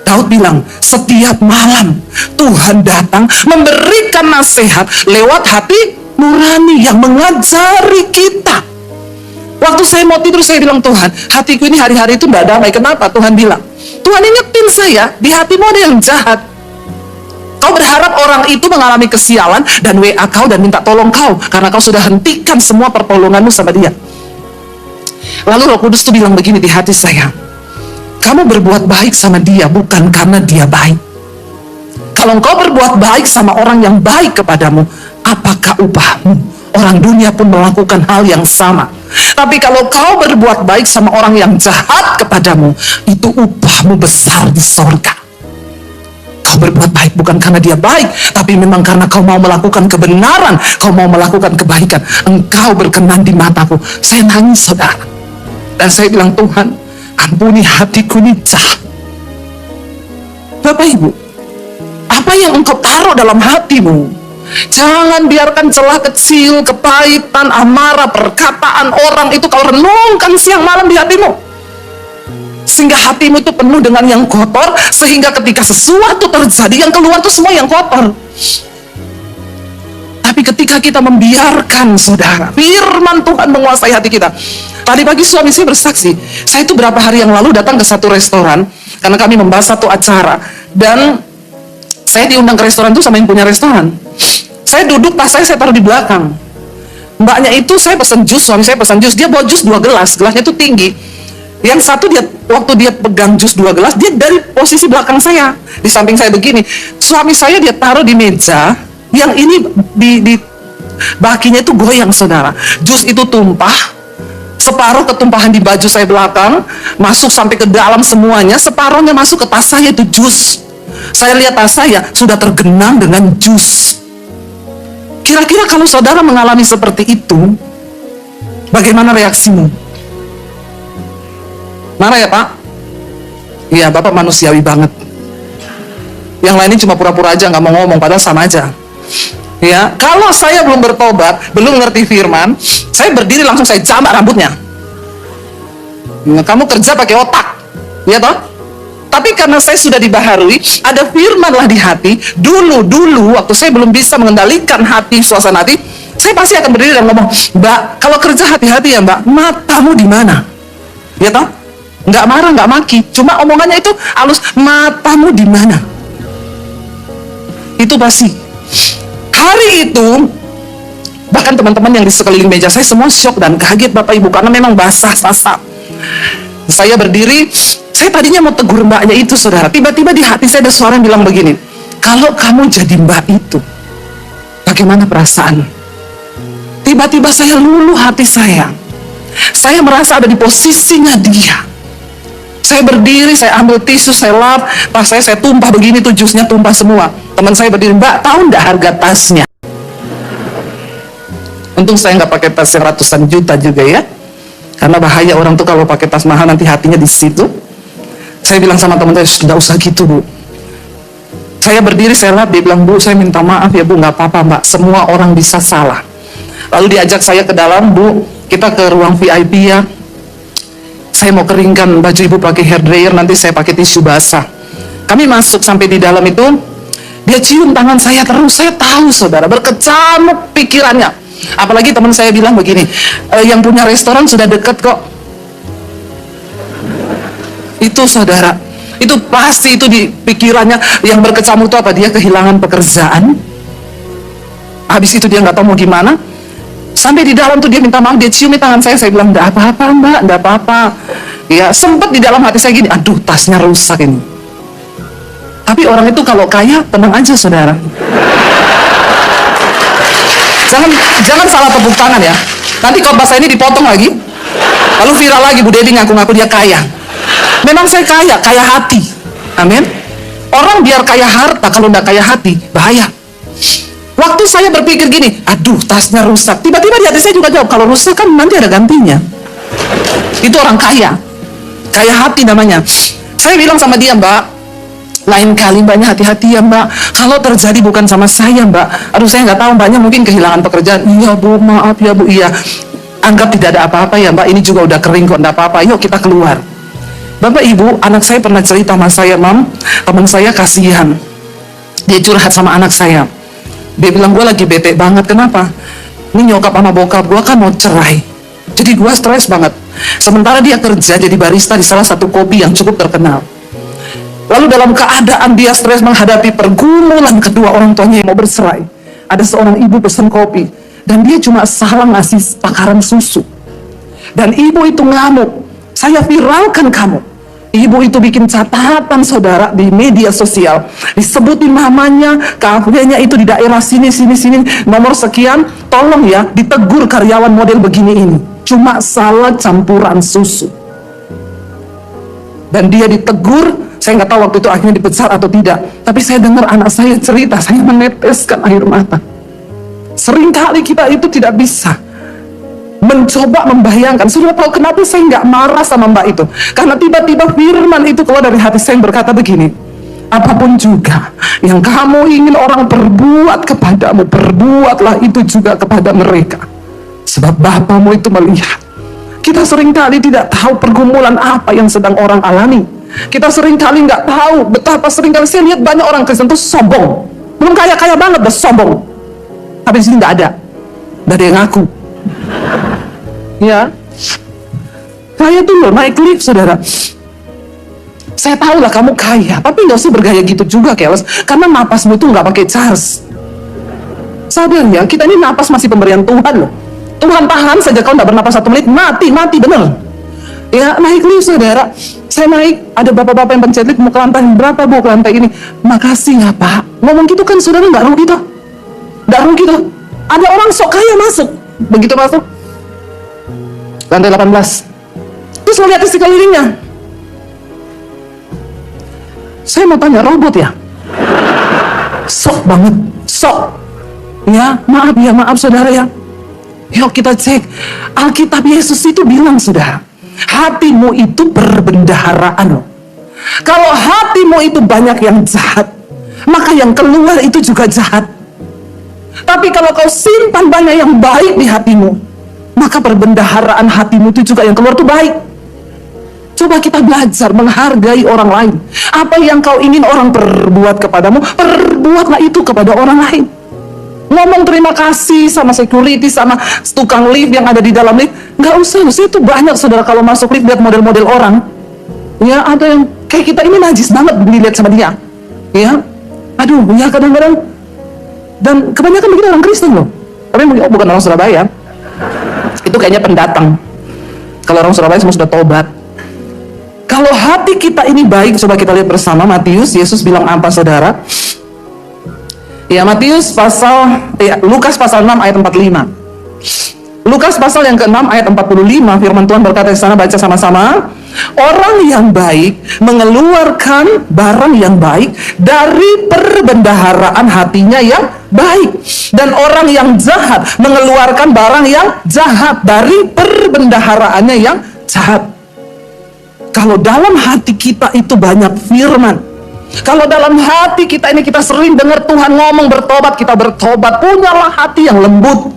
Daud bilang, setiap malam Tuhan datang memberikan nasihat lewat hati nurani yang mengajari kita. Waktu saya mau tidur, saya bilang, Tuhan, hatiku ini hari-hari itu tidak damai. Kenapa? Tuhan bilang, Tuhan ingetin saya, di hatimu ada yang jahat. Kau berharap orang itu mengalami kesialan dan WA kau dan minta tolong kau, karena kau sudah hentikan semua pertolonganmu sama dia. Lalu Roh Kudus tuh bilang begini di hati saya, kamu berbuat baik sama dia bukan karena dia baik. Kalau engkau berbuat baik sama orang yang baik kepadamu, apakah upahmu? Orang dunia pun melakukan hal yang sama. Tapi kalau kau berbuat baik sama orang yang jahat kepadamu, itu upahmu besar di sorga. Kau berbuat baik bukan karena dia baik, tapi memang karena kau mau melakukan kebenaran, kau mau melakukan kebaikan. Engkau berkenan di mataku. Saya nangis, saudara. Dan saya bilang, Tuhan, ampuni hatiku ini jahat. Bapak Ibu, apa yang engkau taruh dalam hatimu, jangan biarkan celah kecil, kepahitan, amarah, perkataan orang itu kau renungkan siang malam di hatimu. Sehingga hatimu itu penuh dengan yang kotor, sehingga ketika sesuatu terjadi, yang keluar itu semua yang kotor. Tapi ketika kita membiarkan, saudara, firman Tuhan menguasai hati kita. Tadi pagi suami saya bersaksi, saya itu berapa hari yang lalu datang ke satu restoran, karena kami membahas satu acara, dan saya diundang ke restoran itu sama yang punya restoran. Saya duduk, tas saya taruh di belakang. Mbaknya itu, saya pesan jus, suami saya pesan jus, dia bawa jus 2 gelas, gelasnya itu tinggi. Yang satu, dia waktu dia pegang jus 2 gelas, dia dari posisi belakang saya, di samping saya begini. Suami saya dia taruh di meja, yang ini di bakinya itu goyang, saudara. Jus itu tumpah, separuh ketumpahan di baju saya belakang, masuk sampai ke dalam semuanya, separuhnya masuk ke tas saya, itu jus. Saya lihat tas saya sudah tergenang dengan jus. Kira-kira kalau saudara mengalami seperti itu, bagaimana reaksimu? Marah ya, Pak? Iya, Bapak manusiawi banget. Yang lainnya cuma pura-pura aja, nggak mau ngomong, padahal sama aja. Ya, kalau saya belum bertobat, belum ngerti firman, saya berdiri langsung saya jambak rambutnya. Kamu kerja pakai otak, ya toh? Tapi karena saya sudah dibaharui, ada firman lah di hati. Dulu waktu saya belum bisa mengendalikan hati, suasana hati, saya pasti akan berdiri dan ngomong, Mbak, kalau kerja hati-hati ya Mbak, matamu di mana? Ya toh? Nggak marah, nggak maki, cuma omongannya itu halus, matamu di mana? Itu pasti. Hari itu, bahkan teman-teman yang di sekeliling meja saya semua syok dan kaget, Bapak Ibu, karena memang basah sasap. Saya berdiri, saya tadinya mau tegur mbaknya itu, saudara. Tiba-tiba di hati saya ada suara yang bilang begini, kalau kamu jadi mbak itu, bagaimana perasaan? Tiba-tiba saya luluh hati saya. Saya merasa ada di posisinya dia. Saya berdiri, saya ambil tisu, saya lap, tas saya tumpah begini tuh, jusnya tumpah semua. Teman saya berdiri, Mbak, tahu nggak harga tasnya? Untung saya nggak pakai tas yang ratusan juta juga ya. Karena bahaya orang tuh kalau pakai tas mahal nanti hatinya di situ. Saya bilang sama teman saya, nggak usah gitu Bu. Saya berdiri, saya lap, dia bilang, Bu, saya minta maaf ya Bu, nggak apa-apa Mbak, semua orang bisa salah. Lalu diajak saya ke dalam, Bu, kita ke ruang VIP ya. Saya mau keringkan baju Ibu pakai hair dryer, nanti saya pakai tisu basah. Kami masuk sampai di dalam itu, dia cium tangan saya terus, saya tahu saudara, berkecamuk pikirannya. Apalagi teman saya bilang begini, yang punya restoran sudah deket kok. Itu saudara, itu pasti itu di pikirannya. Yang berkecamuk itu apa? Dia kehilangan pekerjaan. Habis itu dia nggak tahu mau gimana. Sampai di dalam tuh dia minta maaf, dia ciumi tangan saya bilang, enggak apa-apa Mbak, enggak apa-apa. Ya sempet di dalam hati saya gini, aduh tasnya rusak ini. Tapi orang itu kalau kaya, tenang aja saudara. Jangan salah tepuk tangan ya. Nanti khotbah saya ini dipotong lagi. Lalu viral lagi, Bu Devi ngaku-ngaku dia kaya. Memang saya kaya, kaya hati. Amin. Orang biar kaya harta, kalau nggak kaya hati, bahaya. Waktu saya berpikir gini, aduh tasnya rusak. Tiba-tiba di hati saya juga jawab, kalau rusak kan nanti ada gantinya. Itu orang kaya. Kaya hati namanya. Saya bilang sama dia, Mbak, lain kali Mbaknya hati-hati ya Mbak. Kalau terjadi bukan sama saya Mbak. Aduh saya nggak tahu, Mbaknya mungkin kehilangan pekerjaan. Iya Bu, maaf ya Bu, iya. Anggap tidak ada apa-apa ya Mbak, ini juga udah kering kok, enggak apa-apa, yuk kita keluar. Bapak Ibu, anak saya pernah cerita sama saya, Mam, teman saya kasihan. Dia curhat sama anak saya. Dia bilang, gue lagi bete banget, kenapa? Ini nyokap sama bokap gue kan mau cerai. Jadi gue stres banget. Sementara dia kerja jadi barista di salah satu kopi yang cukup terkenal. Lalu dalam keadaan dia stres menghadapi pergumulan kedua orang tuanya yang mau bercerai, ada seorang ibu pesen kopi, dan dia cuma salah ngasih takaran susu. Dan ibu itu ngamuk, saya viralkan kamu. Ibu itu bikin catatan saudara di media sosial, disebutin namanya, kafenya itu di daerah sini, nomor sekian, tolong ya ditegur karyawan model begini ini. Cuma salah campuran susu. Dan dia ditegur, saya nggak tahu waktu itu akhirnya dipecat atau tidak. Tapi saya dengar anak saya cerita, saya meneteskan air mata. Seringkali kita itu tidak bisa mencoba membayangkan. Sudah tahu kenapa saya nggak marah sama mbak itu? Karena tiba-tiba firman itu keluar dari hati saya yang berkata begini, apapun juga yang kamu ingin orang perbuat kepadamu, perbuatlah itu juga kepada mereka. Sebab Bapamu itu melihat. Kita seringkali tidak tahu pergumulan apa yang sedang orang alami. Kita seringkali nggak tahu betapa seringkali saya lihat banyak orang Kristen itu sombong. Belum kaya-kaya banget, udah sombong. Tapi di sini nggak ada yang ngaku. Ya, saya tuh loh naik lift saudara. Saya tahu lah kamu kaya, tapi nggak usah bergaya gitu juga keles. Karena napasmu itu nggak pakai charge. Sadar ya, kita ini napas masih pemberian Tuhan loh. Tuhan tahan saja kalau nggak bernapas 1 menit, mati bener. Ya naik lift saudara, saya naik, ada bapak-bapak yang pencet lift mau ke lantai berapa Bu, ke lantai ini. Makasih ya Pak. Ngomong gitu kan saudara nggak rugi toh, nggak rugi toh. Ada orang sok kaya masuk, begitu masuk lantai 18, terus melihat isi kelilingnya. Saya mau tanya, robot ya? Sok banget, sok. Ya maaf saudara ya. Yuk kita cek Alkitab. Yesus itu bilang saudara, hatimu itu perbendaharaan loh. Kalau hatimu itu banyak yang jahat, maka yang keluar itu juga jahat. Tapi kalau kau simpan banyak yang baik di hatimu, maka perbendaharaan hatimu itu juga yang keluar itu baik. Coba kita belajar menghargai orang lain. Apa yang kau ingin orang perbuat kepadamu, perbuatlah itu kepada orang lain. Ngomong terima kasih sama security, sama tukang lift yang ada di dalam lift, nggak usah. Saya itu banyak saudara kalau masuk lift lihat model-model orang. Ya ada yang kayak kita ini najis banget dilihat sama dia. Ya, aduh ya kadang-kadang. Dan kebanyakan begitu orang Kristen loh. Tapi bukan orang Surabaya. Itu kayaknya pendatang. Kalau orang Surabaya semua sudah tobat. Kalau hati kita ini baik, coba kita lihat bersama Matius. Yesus bilang apa saudara? Ya Matius Lukas pasal 6 ayat 45. Lukas pasal yang ke-6 ayat 45, firman Tuhan berkata di sana, baca sama-sama. Orang yang baik mengeluarkan barang yang baik dari perbendaharaan hatinya yang baik, dan orang yang jahat mengeluarkan barang yang jahat dari perbendaharaannya yang jahat. Kalau dalam hati kita itu banyak firman, kalau dalam hati kita ini kita sering dengar Tuhan ngomong bertobat, kita bertobat, punyalah hati yang lembut.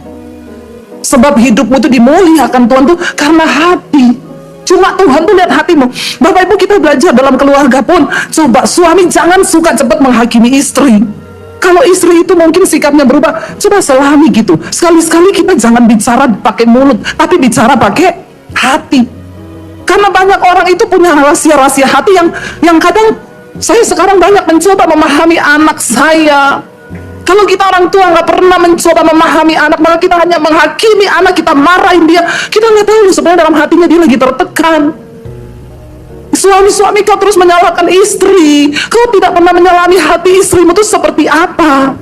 Sebab hidupmu itu dimuliakan Tuhan tuh karena hati. Cuma Tuhan tuh lihat hatimu. Bapak Ibu, kita belajar dalam keluarga pun, coba suami jangan suka cepat menghakimi istri. Kalau istri itu mungkin sikapnya berubah, coba selami gitu. Sekali-sekali kita jangan bicara pakai mulut, tapi bicara pakai hati. Karena banyak orang itu punya rahasia-rahasia hati yang kadang saya sekarang banyak mencoba memahami anak saya. Kalau kita orang tua nggak pernah mencoba memahami anak, malah kita hanya menghakimi anak, kita marahin dia, kita nggak tahu sebenarnya dalam hatinya dia lagi tertekan. Suami-suami kau terus menyalahkan istri, kau tidak pernah menyalami hati istrimu itu seperti apa.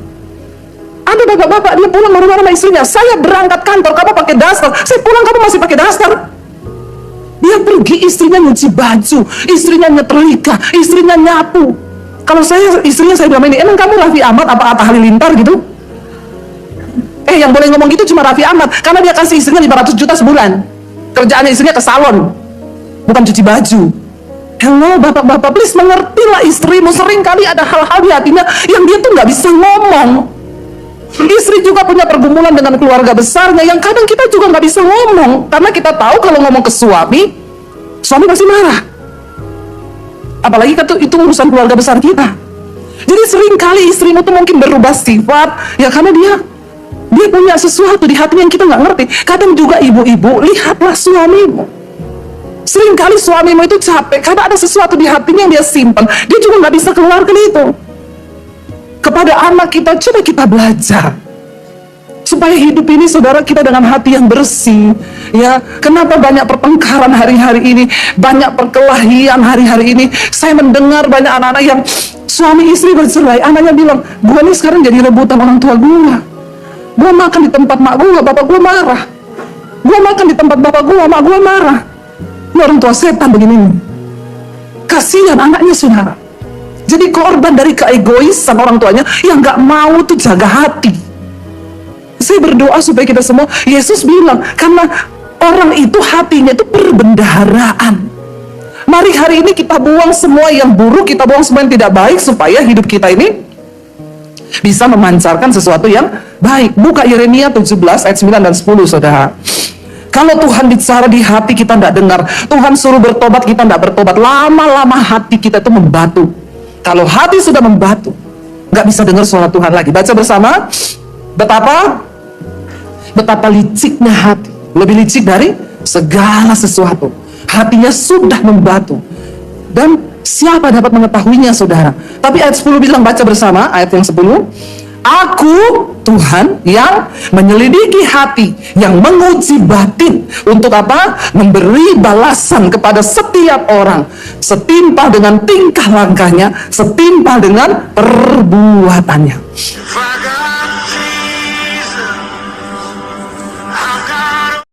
Ada bapak-bapak dia pulang marah-marah sama istrinya, saya berangkat kantor kamu pakai daster, saya pulang kamu masih pakai daster. Dia pergi, istrinya nyuci baju, istrinya nyetrika, istrinya nyapu. Kalau istrinya saya bilang ini, emang kamu Raffi Ahmad apa Atta Halilintar gitu? Yang boleh ngomong gitu cuma Raffi Ahmad, karena dia kasih istrinya 500 juta sebulan. Kerjaannya istrinya ke salon, bukan cuci baju. Hello bapak-bapak, please mengertilah istrimu. Sering kali ada hal-hal di hatinya yang dia tuh nggak bisa ngomong. Istri juga punya pergumulan dengan keluarga besarnya yang kadang kita juga nggak bisa ngomong, karena kita tahu kalau ngomong ke suami pasti marah. Apalagi itu urusan keluarga besar kita. Jadi sering kali istrimu tuh mungkin berubah sifat, ya karena dia punya sesuatu di hatinya yang kita nggak ngerti. Kadang juga ibu-ibu, lihatlah suamimu. Sering kali suamimu itu capek karena ada sesuatu di hatinya yang dia simpan. Dia juga nggak bisa keluarkan itu. Kepada anak kita, coba kita belajar supaya hidup ini, saudara, kita dengan hati yang bersih. Ya, kenapa banyak pertengkaran hari-hari ini, banyak perkelahian hari-hari ini? Saya mendengar banyak anak-anak yang suami istri bercerai, anaknya bilang, gua nih sekarang jadi rebutan orang tua gua. Gua makan di tempat mak gua, bapak gua marah. Gua makan di tempat bapak gua, mak gua marah. Ini orang tua setan begini. Kasihan anaknya, saudara. Jadi korban dari keegoisan orang tuanya yang gak mau tuh jaga hati. Saya berdoa supaya kita semua, Yesus bilang, karena orang itu hatinya itu perbendaharaan. Mari hari ini kita buang semua yang buruk, kita buang semua yang tidak baik, supaya hidup kita ini bisa memancarkan sesuatu yang baik. Buka Yeremia 17 ayat 9 dan 10, saudara. Kalau Tuhan bicara di hati kita tidak dengar, Tuhan suruh bertobat kita tidak bertobat, lama-lama hati kita itu membatu. Kalau hati sudah membatu, nggak bisa dengar suara Tuhan lagi. Baca bersama, betapa liciknya hati, lebih licik dari segala sesuatu. Hatinya sudah membatu, dan siapa dapat mengetahuinya, saudara? Tapi ayat 10 bilang, baca bersama ayat yang 10. Aku Tuhan yang menyelidiki hati, yang menguji batin. Untuk apa? Memberi balasan kepada setiap orang setimpal dengan tingkah langkahnya, setimpal dengan perbuatannya.